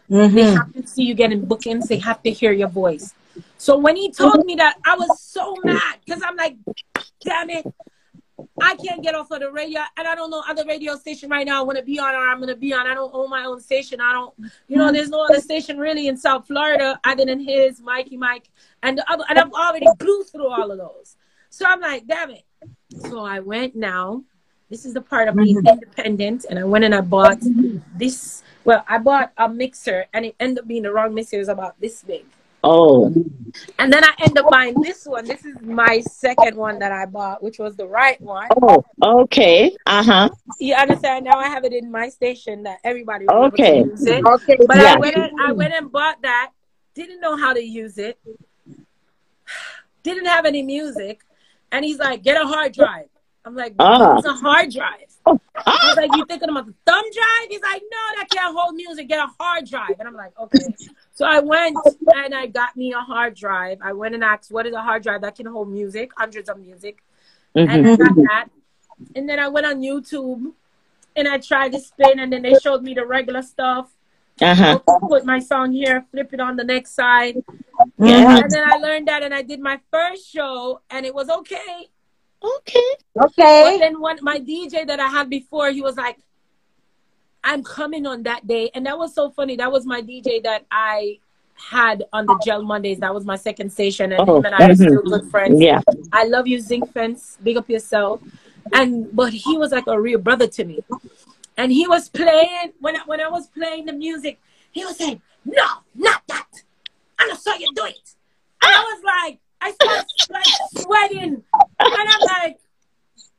C: They have to see you getting bookings. They have to hear your voice. So when he told me that, I was so mad because I'm like, damn it. I can't get off of the radio, and I don't know other radio station right now I want to be on or I'm going to be on. I don't own my own station. I don't, there's no other station really in South Florida other than his, Mikey Mike, and the other, and I've already blew through all of those. So I'm like, damn it. So I went now. This is the part of being independent, and I went and I bought this. Well, I bought a mixer, and it ended up being the wrong mixer. It was about this big.
B: Oh.
C: And then I ended up buying this one. This is my second one that I bought, which was the right one.
B: Oh, okay. Uh-huh.
C: You understand? Now I have it in my station that everybody will
B: Okay.
C: use it.
D: Okay.
C: But
B: Yeah.
C: I went and bought that. Didn't know how to use it. Didn't have any music. And he's like, get a hard drive. I'm like, what's a hard drive? I was like, you thinking about the thumb drive? He's like, no, that can't hold music. Get a hard drive. And I'm like, okay. So I went and I got me a hard drive. I went and asked, what is a hard drive that can hold music, hundreds of music? And I got that. And then I went on YouTube and I tried to spin, and then they showed me the regular stuff. Put my song here, flip it on the next side. And then I learned that, and I did my first show, and it was okay.
D: Okay.
C: But then my DJ that I had before, he was like, I'm coming on that day. And that was so funny. That was my DJ that I had on the Gel Mondays. That was my second station, and him and I are still good friends.
B: Yeah.
C: I love you, Zinc Fence. Big up yourself. But he was like a real brother to me. And he was playing, when I was playing the music, he was saying, no, not that. I saw you do it. And I was like, I started like sweating. And I'm like,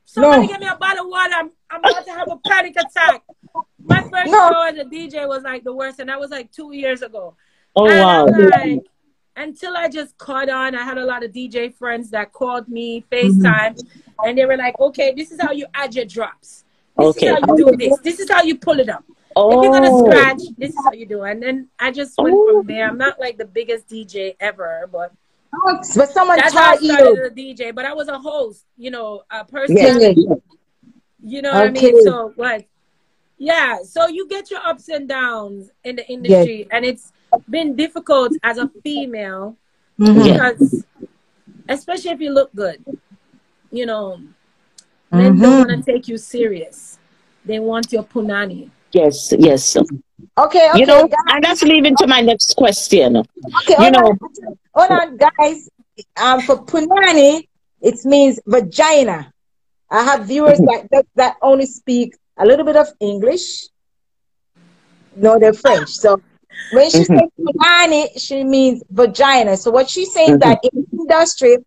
C: somebody give me a bottle of water. I'm about to have a panic attack. My first show as a DJ was like the worst. And that was like 2 years ago.
B: Oh,
C: and
B: wow.
C: I'm like, until I just caught on, I had a lot of DJ friends that called me, FaceTime. And they were like, okay, this is how you add your drops. This is how you do this. This is how you pull it up. If you're going to scratch, this is how you do it. And then I just went from there. I'm not like the biggest DJ ever, but
D: someone
C: that's how I
D: taught you.
C: started as a DJ. But I was a host, a person. You know what I mean? So, so you get your ups and downs in the industry. And it's been difficult as a female because, especially if you look good, men don't want to take you serious. They want your punani.
B: Yes.
D: Okay.
B: And that's leading to my next question.
D: Okay, hold on, guys. For punani, it means vagina. I have viewers that only speak a little bit of English. No, they're French. So when she says punani, she means vagina. So what she's saying is that in the industry,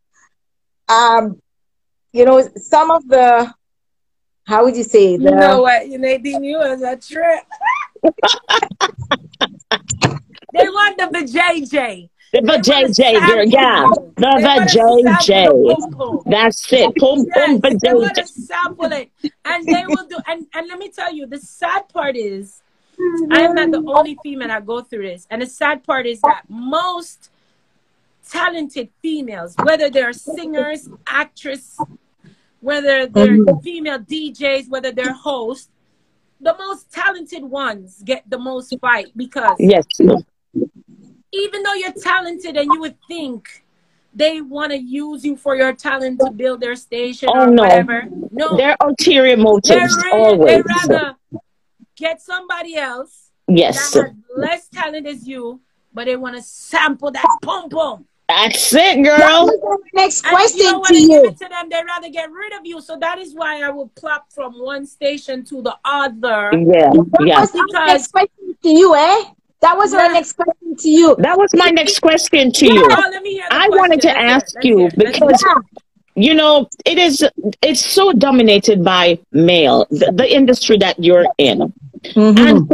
D: some of the, how would you say?
C: You know what? Nadine, you was a trip. They want the vajayjay.
B: The
C: They want to
B: JJ girl,
C: sample
B: yeah.
C: you. They want to
B: The
C: sample the
B: JJ.
C: pum pum.
B: That's it. Pum pum
C: Yes, they want
B: JJ.
C: to sample it, and they will do. And let me tell you, the sad part is, I am not the only female that go through this. And the sad part is that most talented females, whether they're singers, actresses, whether they're female DJs, whether they're hosts, the most talented ones get the most fight, because
B: Yes.
C: even though you're talented and you would think they want to use you for your talent to build their station
B: Oh
C: or
B: no.
C: whatever. No,
B: Their ulterior motives
C: they
B: always.
C: rather get somebody else
B: Yes.
C: that has less talent as you, but they want to sample that pom pom.
B: That's it,
D: That
B: girl.
D: was my next
C: And if you
D: question
C: don't
D: to
C: want to give
D: you.
C: it to them, they rather get rid of you. So that is why I will plop from one station to the other.
B: Yeah.
D: That
B: Yeah.
D: was our
C: Because
D: next question to you, eh? That was our
C: Yeah.
D: next question to you.
B: That was my next question to you.
C: Oh, let me hear the
B: I
C: question.
B: wanted to
C: Let's hear it.
B: ask
C: Let's
B: you
C: hear it. Let's hear
B: because
C: it.
B: you know it's so dominated by male, the industry that you're in. And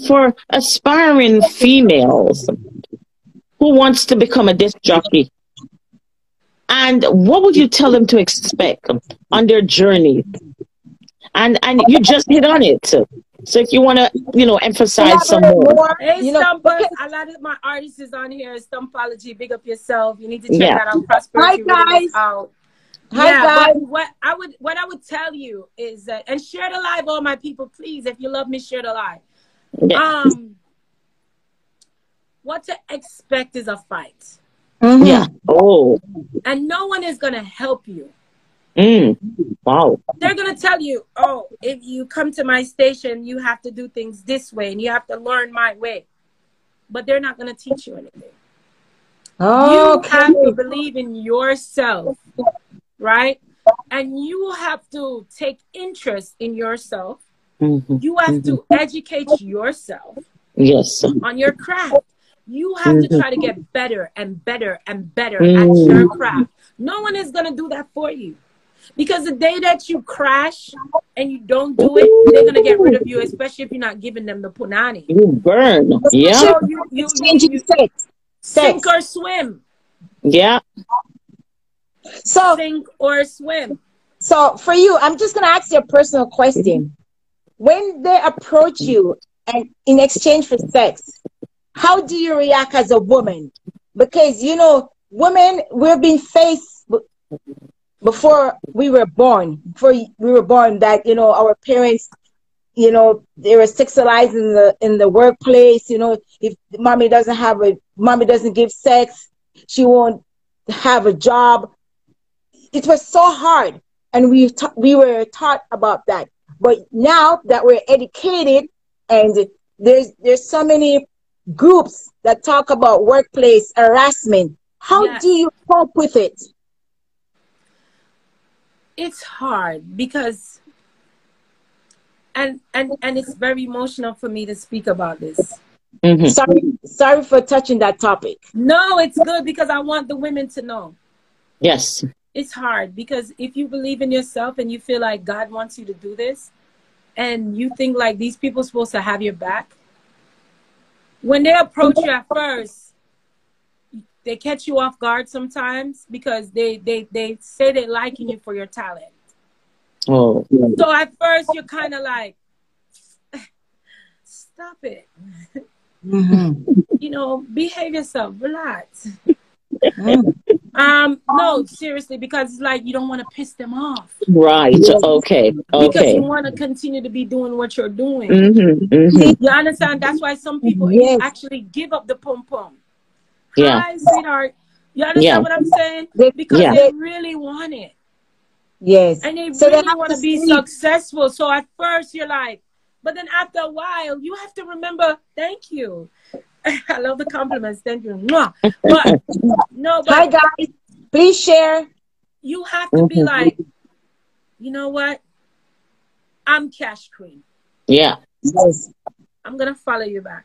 B: for aspiring females who wants to become a disc jockey, and what would you tell them to expect on their journey? And you just hit on it. So if you want to, emphasize some
D: Elaborate
B: more.
D: more.
C: Hey,
D: You know,
C: Stumpers,
D: okay.
C: a lot of my artists is on here. Stumpology, big up yourself. You need to check
B: Yeah.
C: that out. Prosperity
D: Hi,
C: Rhythm is
D: guys.
C: out.
D: Hi,
C: Yeah,
D: guys.
C: but what I would tell you is that, and share the live, all my people, please. If you love me, share the live.
B: Yeah.
C: What to expect is a fight,
B: Yeah. Oh.
C: and no one is gonna help you.
B: Wow.
C: They're gonna tell you, oh, if you come to my station, you have to do things this way, and you have to learn my way. But they're not gonna teach you anything. You have to believe in yourself, right? And you have to take interest in yourself. You have to educate yourself
B: Yes.
C: on your craft. You have to try to get better and better and better at your craft. No one is going to do that for you. Because the day that you crash and you don't do it, they're going to get rid of you, especially if you're not giving them the punani.
B: You burn. Yeah.
C: So you sink or swim.
B: Yeah.
D: So
C: Sink or swim.
D: So for you, I'm just gonna ask you a personal question. When they approach you and in exchange for sex, how do you react as a woman? Because women, we've been faced before we were born. That our parents, they were sexualized in the workplace. If mommy doesn't give sex, she won't have a job. It was so hard. And we were taught about that. But now that we're educated and there's so many groups that talk about workplace harassment, how do you cope with it?
C: It's hard because and it's very emotional for me to speak about this.
D: Sorry for touching that topic.
C: No, it's good because I want the women to know.
B: Yes.
C: It's hard because if you believe in yourself and you feel like God wants you to do this and you think like these people are supposed to have your back, when they approach you at first, they catch you off guard sometimes because they say they liking you for your talent.
B: Oh.
C: So at first you're kind of like, stop it. Behave yourself, relax. No, seriously, because it's like you don't want to piss them off.
B: Right. Okay.
C: Because you want to continue to be doing what you're doing. You understand? That's why some people actually give up the pom pom.
B: Yeah.
C: Hi, sweetheart. You understand what I'm saying? Because they really want it.
D: Yes.
C: And they really want to be successful. So at first you're like, but then after a while, you have to remember, thank you. I love the compliments. Thank you. But
D: hi guys, please share.
C: You have to be like, you know what? I'm Cash Queen.
B: Yeah.
D: Yes.
C: I'm gonna follow you back.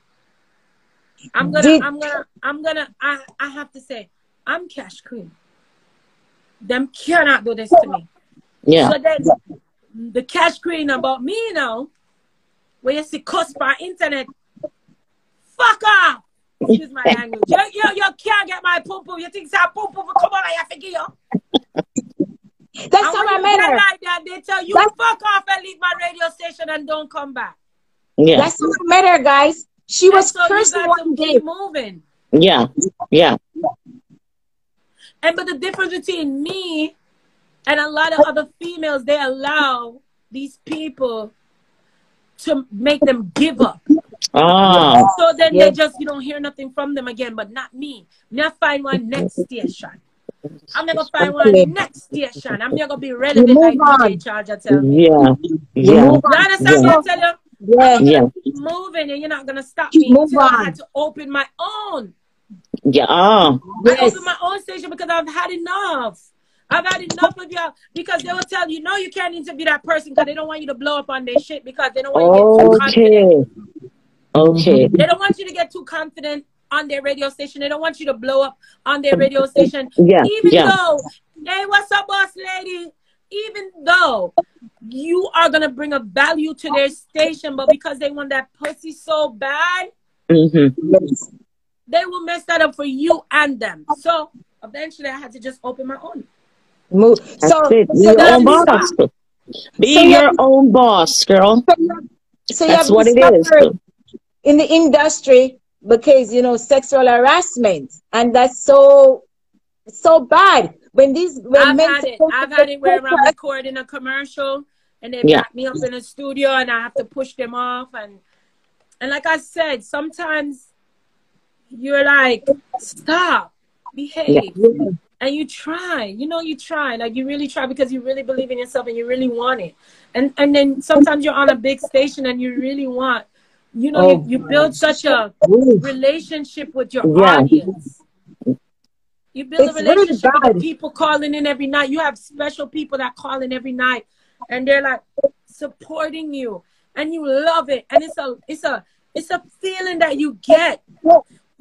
C: I have to say, I'm Cash Queen. Them cannot do this to me.
B: Yeah.
C: So then the Cash Queen about me, where you see cuss by internet, fuck off. Excuse my language. You can't get my poo poo. You think so poo poo will come on I figure you.
D: That's
C: And
D: how
C: when
D: I
C: you
D: met
C: get
D: her.
C: like that, they tell you
D: That's,
C: fuck off and leave my radio station and don't come back.
B: Yeah.
D: that's how I met her, guys. She
C: And
D: was
C: so you
D: cursing
C: got to
D: one day.
C: keep moving.
B: Yeah. Yeah.
C: And but the difference between me and a lot of other females, they allow these people to make them give up.
B: Ah.
C: So then
D: Yeah.
C: they just, you don't hear nothing from them again, but not me. Me I find one next station. I'm not gonna find
D: Okay.
C: one next station. I'm not gonna be
D: You
C: relevant
D: move
C: like DJ
D: on.
C: Charger tell me.
B: Yeah.
D: You
B: Yeah.
D: move
C: You
D: on.
C: understand
B: Yeah.
C: what I tell you?
D: Yeah.
C: I'm
B: Yeah.
C: gonna keep moving and you're not gonna stop
D: Keep
C: me
D: move
C: until I
D: on.
C: had to open my own.
B: Yeah. Ah.
C: I opened
D: Yes.
C: my own station because I've had enough. I've had enough of y'all because they will tell you, no, you can't interview that person because they don't want you to blow up on their shit because they don't want you to get too confident.
B: Okay. Okay.
C: They don't want you to get too confident on their radio station. They don't want you to blow up on their radio station.
B: Yeah.
C: Even
B: Yeah.
C: though, hey, what's up, boss lady? Even though you are going to bring a value to their station, but because they want that pussy so bad,
B: Mm-hmm.
D: Yes.
C: they will mess that up for you and them. So eventually I had to just open my own.
D: Move.
B: That's
D: So,
B: it. Be
D: so
B: your
D: you have
B: own
C: Doesn't
B: boss.
C: stop.
B: Be
D: So you
B: your
D: have,
B: own boss, girl.
D: so you
B: That's
D: have
B: what it is.
D: discovered in the industry because sexual harassment, and that's so bad when
C: I've
D: men
C: had it. I've had it where I'm recording a commercial and they
B: Yeah.
C: back me up in a studio and I have to push them off. And like I said, sometimes you're like, stop, behave.
B: Yeah.
C: And you try, you try, like you really try because you really believe in yourself and you really want it. And then sometimes you're on a big station and you really want, you build such a relationship with your
B: Yeah.
C: audience. You build a
D: It's really
C: relationship with the
D: bad.
C: people calling in every night. You have special people that call in every night and they're like supporting you and you love it. And it's a feeling that you get.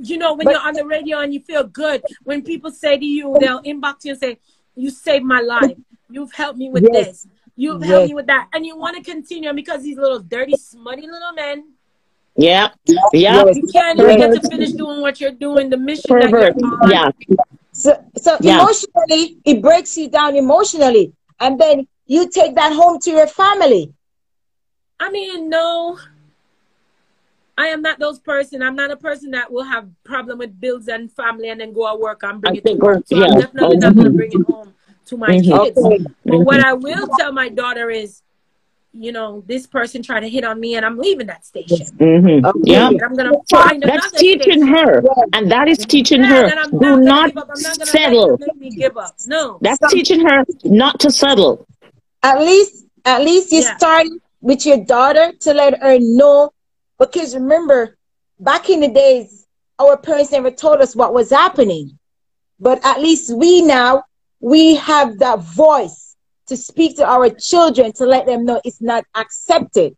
C: When you're on the radio and you feel good, when people say to you, they'll inbox you and say, you saved my life. You've helped me with
D: Yes.
C: this. You've helped me with that. And you want to continue because these little dirty, smutty little men,
B: Yeah. Yeah.
D: Yes.
C: you can't even get to finish doing what you're doing, the mission that you're
B: Pervert.
C: on.
B: Yeah.
D: So
B: Yeah.
D: emotionally, it breaks you down emotionally, and then you take that home to your family.
C: I mean, no, I am not those person. I'm not a person that will have problem with bills and family and then go at work and bring it to work. So I'm definitely not going to bring it home to my kids.
D: Okay.
C: But what I will tell my daughter is, this person tried to hit on me and I'm leaving that station.
B: Mm-hmm.
D: Okay.
B: Yeah.
C: And I'm going to
B: So
C: find
B: that's
C: another
B: teaching
C: station.
B: her, and that is teaching
C: Yeah,
B: her.
C: and I'm
B: Do
C: not going to
B: not
C: give up. I'm not going to let
B: settle.
C: them make me give up. No.
B: That's teaching her not to settle.
D: At least you
C: Yeah.
D: start with your daughter to let her know, because remember, back in the days, our parents never told us what was happening. But at least we have that voice to speak to our children to let them know it's not accepted.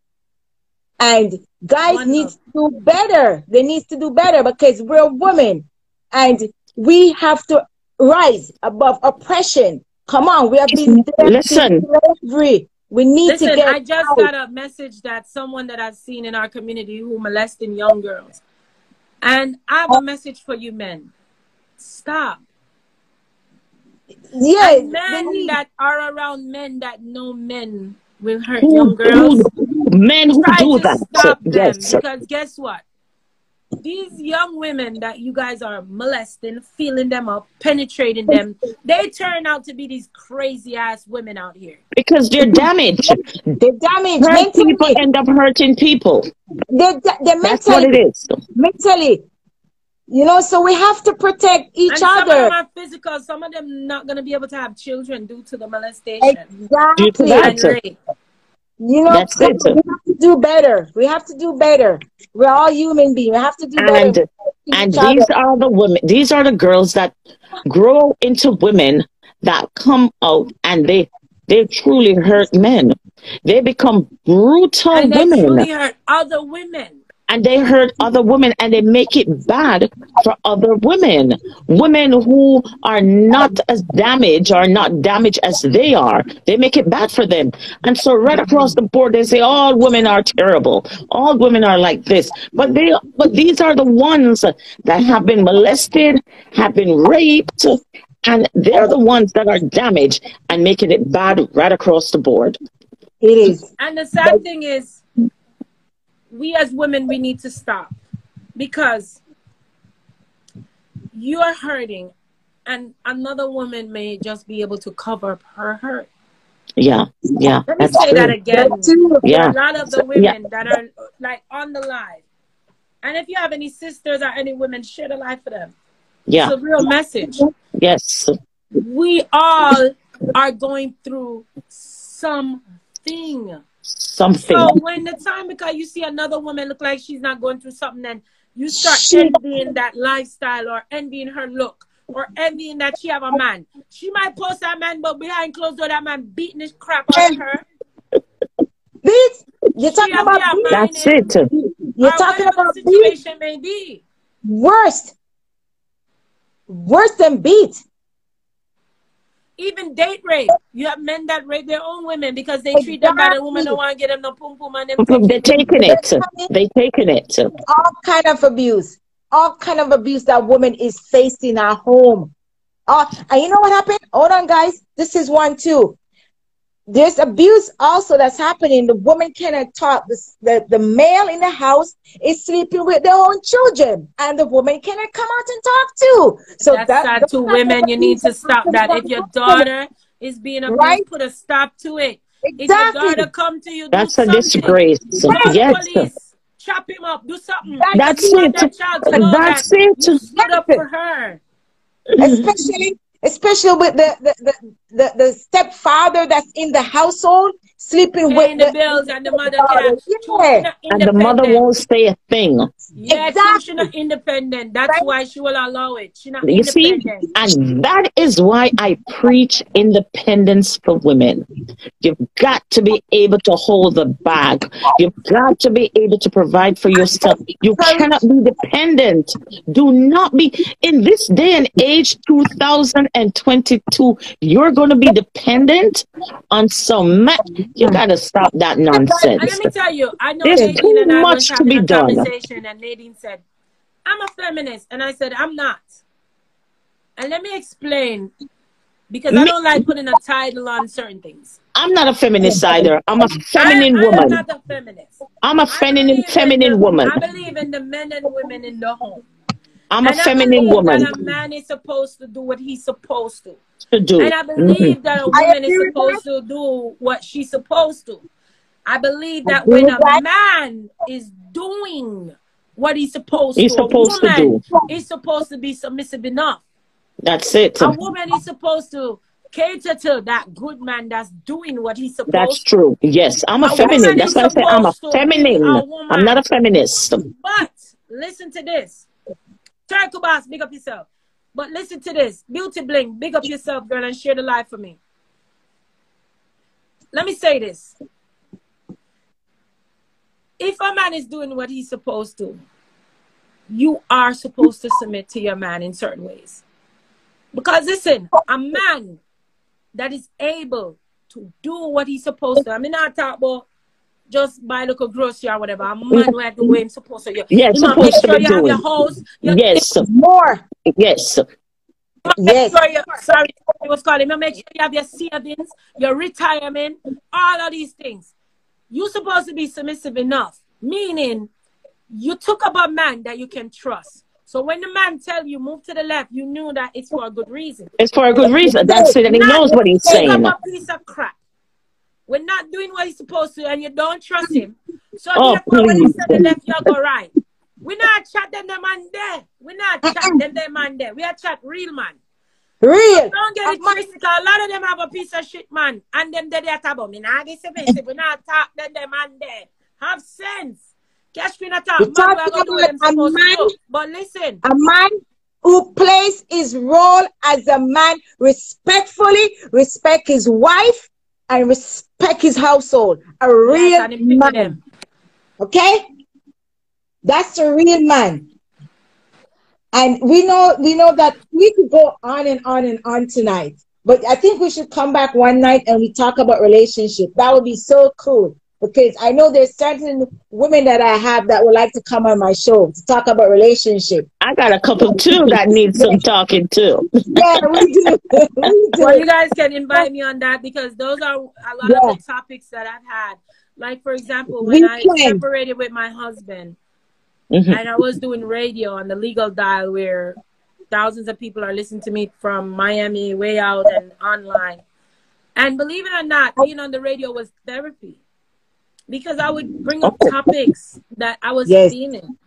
D: And guys need to do better. They need to do better because we're women and we have to rise above oppression. Come on, we have been
B: Listen.
D: slavery. We need to get
C: I just
D: out.
C: got a message that someone that I've seen in our community who molesting young girls. And I have a message for you men. Stop.
D: Yes,
C: And men that are around men that know men will hurt young girls.
B: Men who
C: Try
B: do
C: to
B: that.
C: stop them
B: Yes.
C: because guess what? These young women that you guys are molesting, feeling them up, penetrating them, they turn out to be these crazy ass women out here.
B: Because they're damaged.
D: they're damaged
B: Hurt people
D: mentally.
B: end up hurting people.
D: They're
B: That's what it is.
D: mentally. So we have to protect each
C: And some of
D: other.
C: them are physical. Some of them not going to be able to have children due to the molestation
B: Due to
D: Exactly.
B: that.
C: and rape.
B: That's
D: So
B: it.
D: we have to do better. We have to do better. We're all human beings. We have to do better.
B: And these are the women, these are the girls that grow into women that come out and they truly hurt men. They become brutal
C: And they
B: women.
C: truly hurt other women.
B: and they hurt other women, and they make it bad for other women. Women who are not as damaged or not damaged as they are, they make it bad for them. And so right across the board, they say all women are terrible. All women are like this. But these are the ones that have been molested, have been raped, and they're the ones that are damaged and making it bad right across the board.
D: It is.
C: And the sad thing is, we as women, we need to stop, because you are hurting and another woman may just be able to cover up her hurt.
B: Yeah.
C: Let me say that again.
B: Yeah.
C: A lot of the women that are like on the live, and if you have any sisters or any women, share the live for them.
B: Yeah.
C: It's a real message.
B: Yes.
C: We all are going through something. So when the time, because you see another woman look like she's not going through something, then you start envying that lifestyle, or envying her look, or envying that she have a man. She might post that man, but behind closed door, that man beating his crap out of her.
D: Beat? You're talking about beat?
B: That's it.
D: You're talking about
C: the situation may be
D: worse than beat.
C: Even date rape. You have men that rape their own women because they treat them bad, and women don't want to get them no pum pum, and them
B: they're taking it. They're taking it.
D: All kind of abuse. All kind of abuse that woman is facing at home. And you know what happened? Hold on, guys. This is one too. There's abuse also that's happening. The woman cannot talk. The male in the house is sleeping with their own children, and the woman cannot come out and talk too. So
C: that's sad to women. You need to stop that. If your daughter is being abused, right? Put a stop to it. Exactly. If your daughter come to you,
B: that's a disgrace. Yes.
C: Police, chop him up. Do something.
B: That's it. That's it.
C: You stood up for her.
D: Especially with the stepfather that's in the household sleeping with
C: the bills, and the mother can't.
B: And the mother won't say a thing.
C: Yes, exactly. She's not independent. That's why she will allow it. She's not independent.
B: See, and that is why I preach independence for women. You've got to be able to hold the bag. You've got to be able to provide for yourself. You cannot be dependent. Do not be, in this day and age, 2022, you're going to be dependent on some man. You got to stop that nonsense.
C: And let me tell you, I know
B: there's
C: Nadine
B: too
C: and I
B: much
C: was
B: to be
C: having a
B: done.
C: conversation, and Nadine said, I'm a feminist. And I said, I'm not. And let me explain, because I don't like putting a title on certain things.
B: I'm not a feminist either. I'm a feminine woman.
C: I'm not a feminist.
B: I'm a feminine woman.
C: I believe in the men and women in the home.
B: I'm a feminine woman.
C: That a man is supposed to do what he's supposed to do. And I believe that a woman is supposed to do what she's supposed to. I believe that when a man is doing what he's supposed to, a woman is supposed to be submissive enough.
B: That's it.
C: A woman is supposed to cater to that good man that's doing what he's supposed to.
B: That's true. Yes, I'm a feminine. That's why I say I'm a feminine. I'm not a feminist.
C: But listen to this. Turtle Boss, big up yourself. But listen to this. Beauty Bling, big up yourself, girl, and share the live for me. Let me say this. If a man is doing what he's supposed to, you are supposed to submit to your man in certain ways. Because listen, a man that is able to do what he's supposed to, I mean, not talk about just buy local grocery or whatever. A man who have the way he's supposed to.
B: Yes,
C: make sure you have your house.
B: Yes.
D: More.
B: Yes.
D: Yes.
C: Sorry, I was calling. Make sure you have your savings, your retirement, all of these things. You're supposed to be submissive enough, meaning you took up a man that you can trust. So when the man tell you move to the left, you knew that it's for a good reason.
B: It's for a good reason. That's it, and he knows what he's saying.
C: Take up a piece of crap. We're not doing what he's supposed to, and you don't trust him. So therefore, when he said the left, you go right. We not chat them the man there. We not chat them the man there. We are chat real man.
D: Real.
C: So don't get it twisted. A lot of them have a piece of shit man, and them they talk about me. Nah, this is we not talk them the man there. Have sense. Cash we not talk. Man, we are gonna do what them supposed to do. But listen,
D: a man who plays his role as a man respectfully, respect his wife, and respect his household. A real man. Okay? That's the real man. And we know that we could go on and on and on tonight. But I think we should come back one night and we talk about relationship. That would be so cool. Because I know there's certain women that I have that would like to come on my show to talk about relationship.
B: I got a couple too that need some talking too.
D: Yeah, we do. We do.
C: Well, you guys can invite me on that because those are a lot of the topics that I've had. Like, for example, when I separated with my husband and I was doing radio on the legal dial where thousands of people are listening to me from Miami, way out and online. And believe it or not, being on the radio was therapy. Because I would bring up topics that I was feeling.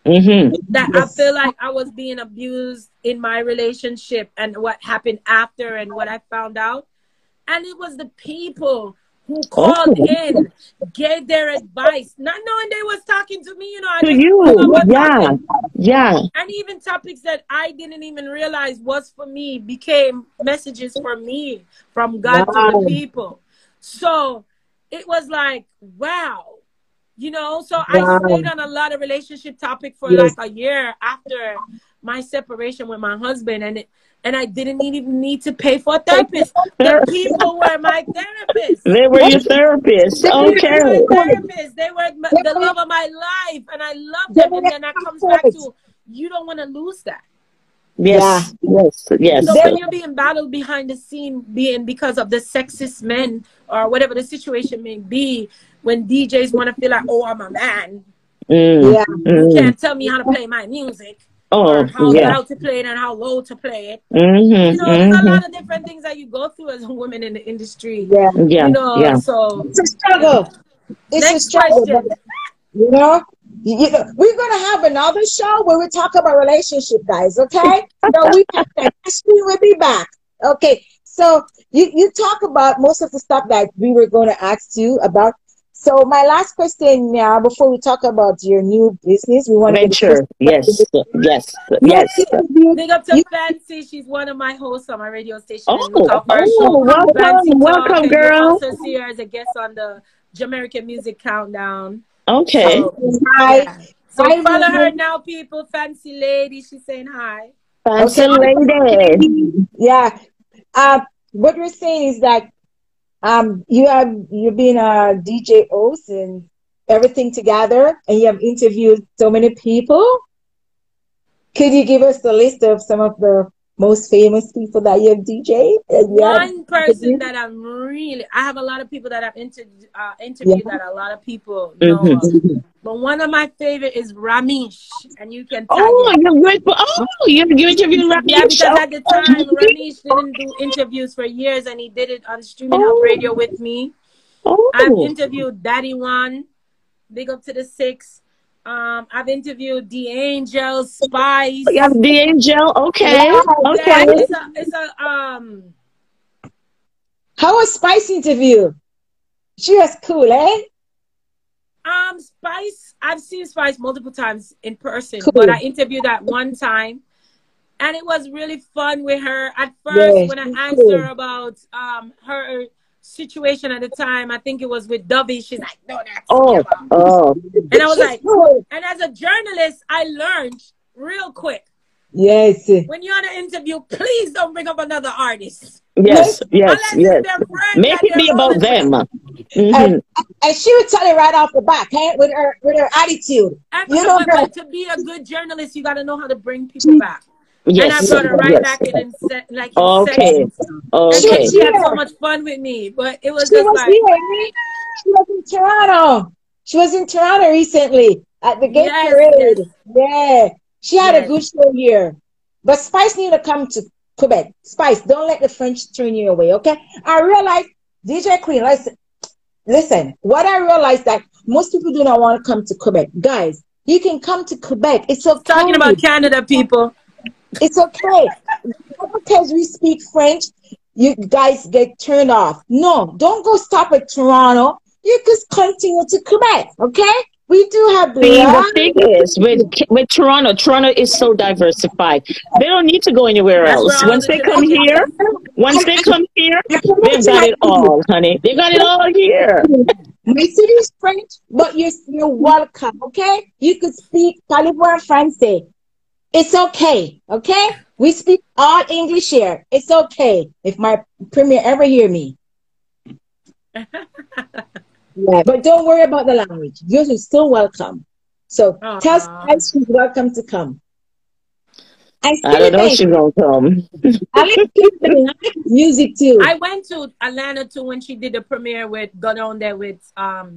C: That I feel like I was being abused in my relationship and what happened after and what I found out. And it was the people who called in, gave their advice, not knowing they was talking to me, you know. I
B: to you. Yeah.
C: And even topics that I didn't even realize was for me became messages for me from God to the people. So it was like, wow, you know, so I stayed on a lot of relationship topic for like a year after my separation with my husband. And I didn't even need to pay for a therapist. The people were my therapists.
B: They were your therapists. Okay.
C: They were my therapists. They were the love of my life. And I love them. And then that comes back to, you don't want to lose that.
B: Yes, yes.
C: So when you're being battled behind the scene, being because of the sexist men or whatever the situation may be, when DJs want to feel like, oh, I'm a man. You can't tell me how to play my music. Or how loud to play it and how low to play it. You know, there's a lot of different things that you go through as a woman in the industry. You know, so
D: it's a struggle. It's a struggle. You know, we're gonna have another show where we talk about relationship, guys. Okay? So we'll be back. Okay. So you talk about most of the stuff that we were going to ask you about. So my last question now, before we talk about your new business, we want
B: to yes.
C: Big up to Fancy. She's one of my hosts on my radio station.
B: Welcome, girl.
C: You also see her as a guest on the Jamaican Music Countdown.
B: Okay.
C: So follow her now, people. Fancy lady. She's saying hi.
B: Fancy lady.
D: Yeah. What we're saying is that you've been a DJ host and everything together, and you have interviewed so many people. Could you give us the list of some of the most famous people that you have DJed?
C: One person that I have a lot of people that I've interviewed that a lot of people know of. But one of my favorite is Ramesh, and you can tag
B: you interviewed Ramesh.
C: Yeah, because at the time Ramesh didn't do interviews for years, and he did it on Streaming Hub Radio with me. I've interviewed Daddy One, big up to the 6. I've interviewed the Angel, Spice.
B: You have the Angel, okay.
C: It's a
D: How was Spice interview? She was cool, eh?
C: Spice, I've seen Spice multiple times in person, but I interviewed that one time, and it was really fun with her. At first, when I asked her about her situation at the time, I think it was with Dovey, she's like, no, that's and I was like, and as a journalist, I learned real quick.
D: Yes.
C: When you're on an interview, please don't bring up another artist.
B: Yes. Make it be about them.
D: And she would tell it right off the back, hey, with her attitude.
C: But to be a good journalist, you got to know how to bring people back. Yes, and I brought her right back in and said, like,
B: okay.
C: And she had so much fun with me, but it was just like
D: she was in Toronto. She was in Toronto recently at the Gay Parade. Yeah, she had a good show here. But Spice need to come to Quebec. Spice, don't let the French turn you away, okay? I realized, DJ Queen, listen. What I realized that most people do not want to come to Quebec, guys. You can come to Quebec. It's okay.
C: Talking about Canada, people.
D: It's okay. Because we speak French, you guys get turned off. No, don't go stop at Toronto. You just continue to Quebec, okay? We do have
B: See, the
D: black.
B: thing is, with Toronto, Toronto is so diversified. They don't need to go anywhere
C: That's where
B: else.
C: all
B: Once
C: the
B: they come
C: Jamaican
B: here,
C: is.
B: once they come here,
D: I promote
B: they've
D: to
B: got
D: my
B: it
D: city.
B: all, honey. They got it all here.
D: My city is French, but you're welcome, okay? You could speak Parlez-vous en français. It's okay, okay? We speak all English here. It's okay if my premier ever hear me. Yeah, but don't worry about the language. Yours is still welcome. So tell
C: Aw.
D: Spice she's welcome to come. And
B: I don't know if
D: Cinnamon,
B: she's gonna come.
D: I like Cinnamon. I like music too.
C: I went to Atlanta too when she did the premiere with got on there with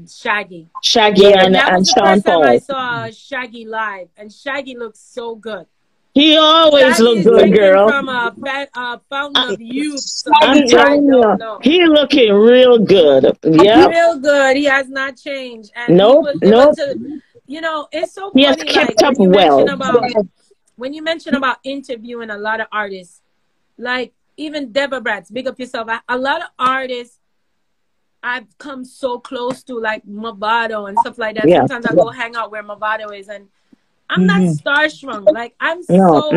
C: Shaggy.
B: Shaggy
D: Yeah,
C: And that was
B: and
C: the
B: Sean
C: first time I
B: Paul.
C: saw Shaggy live, and Shaggy looks so good.
B: He always
C: Shaggy
B: look
C: is
B: good,
C: drinking
B: girl.
C: from a fountain
B: I,
C: of youth,
B: I'm
C: something I
B: telling
C: don't
B: you,
C: know.
B: he looking real good. Yep.
C: Real good. He has not changed, and he
B: Nope.
C: was able
B: Nope.
C: to. It's so
B: He has
C: funny. Like
B: kept up well.
C: when you mention about interviewing a lot of artists, like even Deborah Bratz, big up yourself. A lot of artists I've come so close to, like Movado and stuff like that.
B: Yeah.
C: Sometimes I go hang out where Movado is, and I'm not
D: Mhm.
C: starstruck. Like
B: No.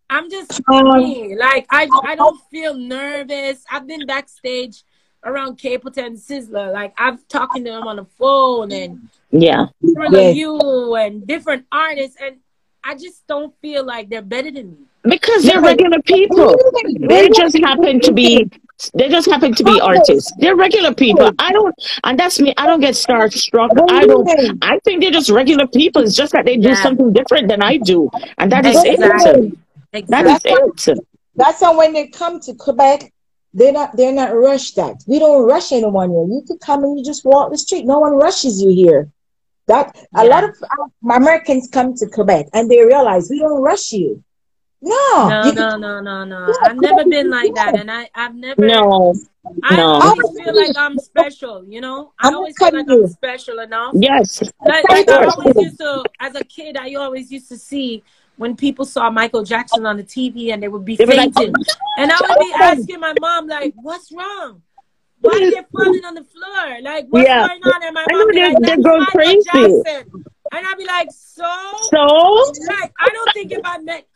C: I'm just
D: Um,
C: me. Like I don't feel nervous. I've been backstage around Capleton and Sizzler. Like I've talking to them on the phone and
B: Yeah.
C: Thriller
D: yeah.
C: You and different artists, and I just don't feel like they're better than me.
B: Because they're
D: No.
B: regular people. They just happen to be artists. They're regular people. I don't, and that's me. I don't get starstruck. I think they're just regular people. It's just that they do
C: Yeah,
B: something different than I do. And that is it.
C: exactly,
B: That is
D: That's
C: exactly.
D: why,
B: it.
D: that's why when they come to Quebec, they're not rushed that. We don't rush anyone here. You could come and you just walk the street. No one rushes you here. That a lot
C: Yeah.
D: of Americans come to Quebec and they realize we don't rush you. No,
C: No,
D: you could
C: no, no, no, no.
D: yeah,
C: I've never
D: Quebec
C: been
D: is
C: like that,
D: good.
C: and I've never.
B: No,
C: I
B: no.
C: always
D: I'm
C: feel like I'm special. I
D: I'm gonna
C: always feel
D: tell
C: like I'm
D: you.
C: special enough.
B: Yes,
C: Like
B: of
C: I
B: course.
C: always used to, as a kid, I always used to see when people saw Michael Jackson on the TV and they would be
B: They were like, oh
C: fainting, and I would be asking my mom like, "What's wrong? Why are they falling on the floor? Like, what's
B: yeah.
C: going on?" And my
B: I
C: mom
B: know
C: be like,
B: they're
C: "That's
B: going
C: Michael
B: crazy.
C: Jackson," and I'd be like, "So,
B: So,
C: like, I don't think if I met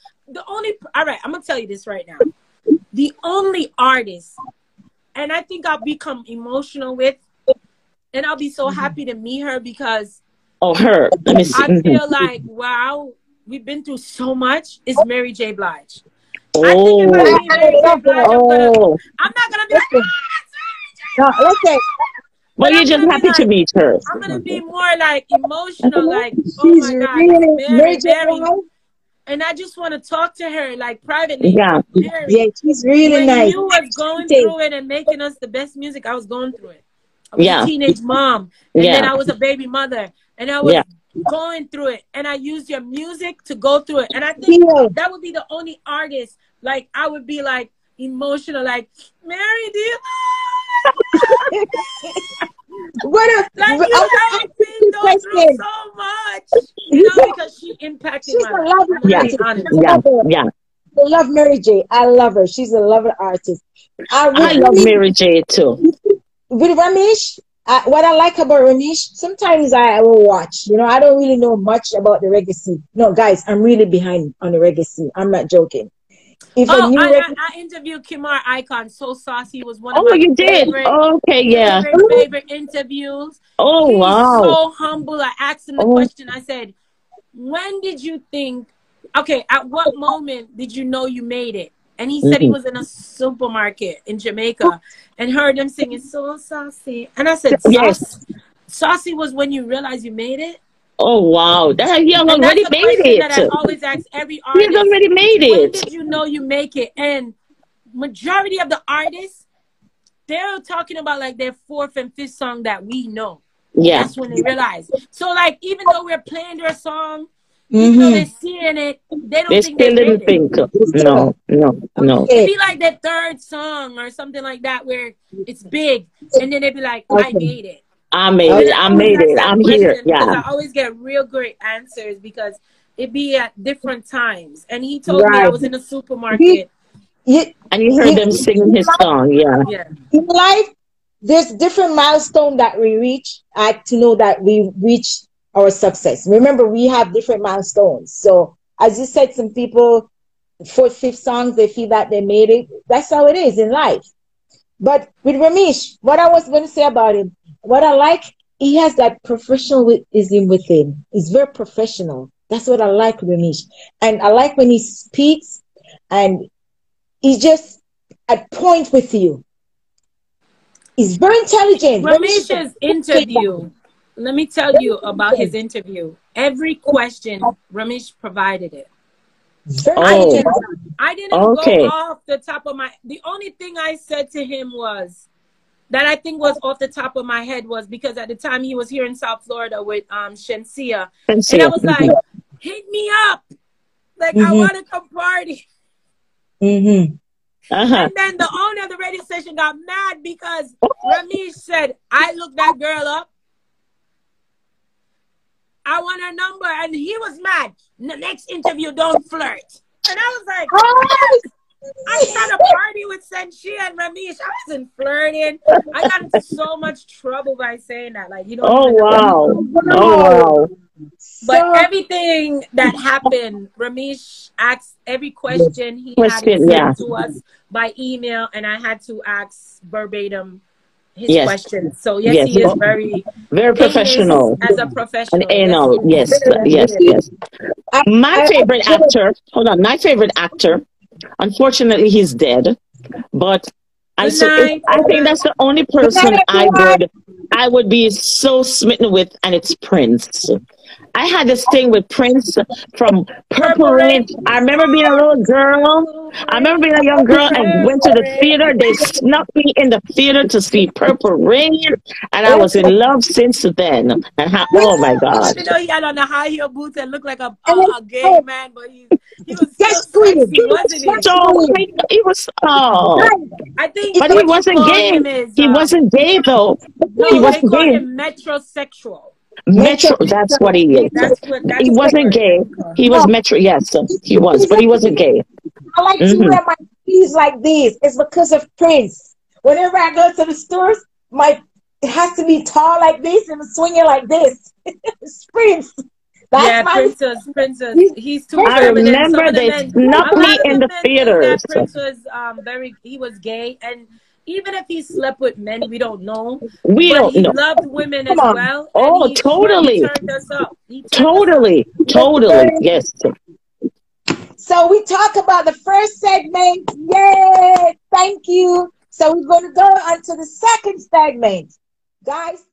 C: all right, I'm gonna tell you this right now, the only artist, and I think I'll become emotional with, and I'll be so happy to meet her because."
B: oh, her. Let me see.
C: I feel like, wow, we've been through so much. It's Mary J. Blige. I think if I
B: Oh,
C: meet Mary J. Blige,
B: oh.
C: I'm not gonna be like,
D: Listen,
C: it's Mary J.
D: no, listen.
C: Blige,
B: But
C: but
B: you're
C: I'm
B: just
C: gonna be
B: happy to
C: like,
B: meet her.
C: I'm gonna be more like emotional, like, oh
D: She's
C: my God, it's
D: really
C: Mary,
D: Major
C: Mary,
D: Blige.
C: and I just want to talk to her like privately.
B: Yeah,
D: Yeah,
C: Mary,
D: she's really
C: when
D: nice.
C: you was going
D: Talented.
C: through it and making us the best music, I was going through it. I was a
B: yeah,
C: teenage mom, and then
B: yeah,
C: I was a baby mother, and I was
B: yeah.
C: going through it, and I used your music to go through it. And I think
D: Yeah.
C: that would be the only artist, like, I would be like emotional, like, Mary, do you
D: What a,
C: like
D: I
C: you
D: want to
C: helped
D: ask
C: me
D: you a
C: go through
D: question.
C: so much, because she impacted
D: She's
C: my
D: a
C: life.
D: lovely
C: I'm gonna
B: Yeah,
C: be
D: artist.
C: honest.
D: I
B: yeah,
D: love her.
B: yeah.
D: I love Mary J. I love her. She's a lovely artist.
B: I
C: Yeah.
B: love Mary J too.
D: With Ramesh, what I like about Ramesh, sometimes I will watch. I don't really know much about the reggae scene. No, guys, I'm really behind on the reggae scene. I'm not joking. If a
C: Oh,
D: new reggae,
C: I interviewed Kimar Icon. So Saucy was one of
B: Oh,
C: my
B: you did? Okay, yeah.
C: favorite interviews.
B: Oh,
C: He's
B: wow.
C: so humble. I asked him the
B: Oh,
C: question. I said, when did you think, okay, at what moment did you know you made it? And he said he
B: mhm.
C: was in a supermarket in Jamaica and heard them singing So Saucy. And I said,
B: Yes.
C: Saucy was when you realized you made it?
B: Oh, wow. That he
C: And that's
B: already
C: a
B: made
C: question that
B: it.
C: I always ask every
B: He has
C: artist.
B: already made
C: When
B: it.
C: did you know you make it? And majority of the artists, they're talking about like their fourth and fifth song that we know.
B: Yeah.
C: That's when they realize. So like, even though we're playing their song, even though they're seeing it, they don't
B: They
C: think they
B: still
C: made
B: didn't
C: it.
B: think. No, no, no.
C: It'd
D: okay,
C: be like their third song or something like that where it's big, and then they'd be like, I
D: okay,
C: made it.
B: I made
C: And
B: it.
D: okay.
C: I
B: I
C: always
B: made
C: ask
B: it.
C: that
B: I'm here.
C: question because
B: Yeah.
C: I always get real great answers because it be at different times. And he told me I
D: Right.
C: was in a
D: We,
C: supermarket.
D: you,
B: And you heard
D: you,
B: them singing his song. Yeah.
C: Yeah.
D: in life, there's different milestone that we reach to know that we reached our success. Remember, we have different milestones. So as you said, some people, fourth, fifth songs, they feel that they made it. That's how it is in life. But with Ramesh, what I was going to say about him, what I like, he has that professionalism with him. He's very professional. That's what I like, Ramesh. And I like when he speaks and he's just at point with you. He's very intelligent.
C: Ramesh's interview, let me tell you about his interview. Every question, Ramesh provided it. I didn't go off the top of my... The only thing I said to him was, that I think was off the top of my head was because at the time he was here in South Florida with Shensia. And I was like, hit me up. Like, I want to come party. And then the owner of the radio station got mad because Ramesh said, I looked that girl up. I want her number. And he was mad. The next interview, don't flirt. And I was like, I'm trying to party with Senshia and Ramesh. I wasn't flirting. I got into so much trouble by saying that. Like, you know. But everything that happened, Ramesh asked every question he had sent to us by email, and I had to ask verbatim his questions. So yes, he is very
B: professional
C: as a professional.
B: Yes. My favorite actor. Hold on, my favorite actor. Unfortunately, he's dead. But I think that's the only person I would be so smitten with, and it's Prince. I had this thing with Prince from Purple Rain. I remember being a little girl. I remember being a young girl and went to the theater. They snuck me in the theater to see Purple Rain, and I was in love since then. Oh my God!
C: You know, he had on the high heel boots and looked like a gay man, but he was so sexy, wasn't he?
B: He was.
C: I think,
B: but he wasn't gay. He wasn't gay though.
C: No,
B: he wasn't
C: they call
B: gay.
C: him metrosexual.
B: Metro, that's what he is. He wasn't gay. He was metro, yes, he was, but he wasn't gay.
D: I like to wear my shoes like this. It's because of Prince. Whenever I go to the stores, it has to be tall like this and swinging like this. It's Prince.
C: Princess. He's too
B: I remember they snuck me in the theaters.
C: Prince was he was gay, and even if he slept with men, we don't know.
B: We don't know.
C: He loved women as well.
B: Oh, totally.
C: He turned us up.
B: Totally. Yes.
D: So we talk about the first segment. Yay! Thank you. So we're going to go on to the second segment. Guys,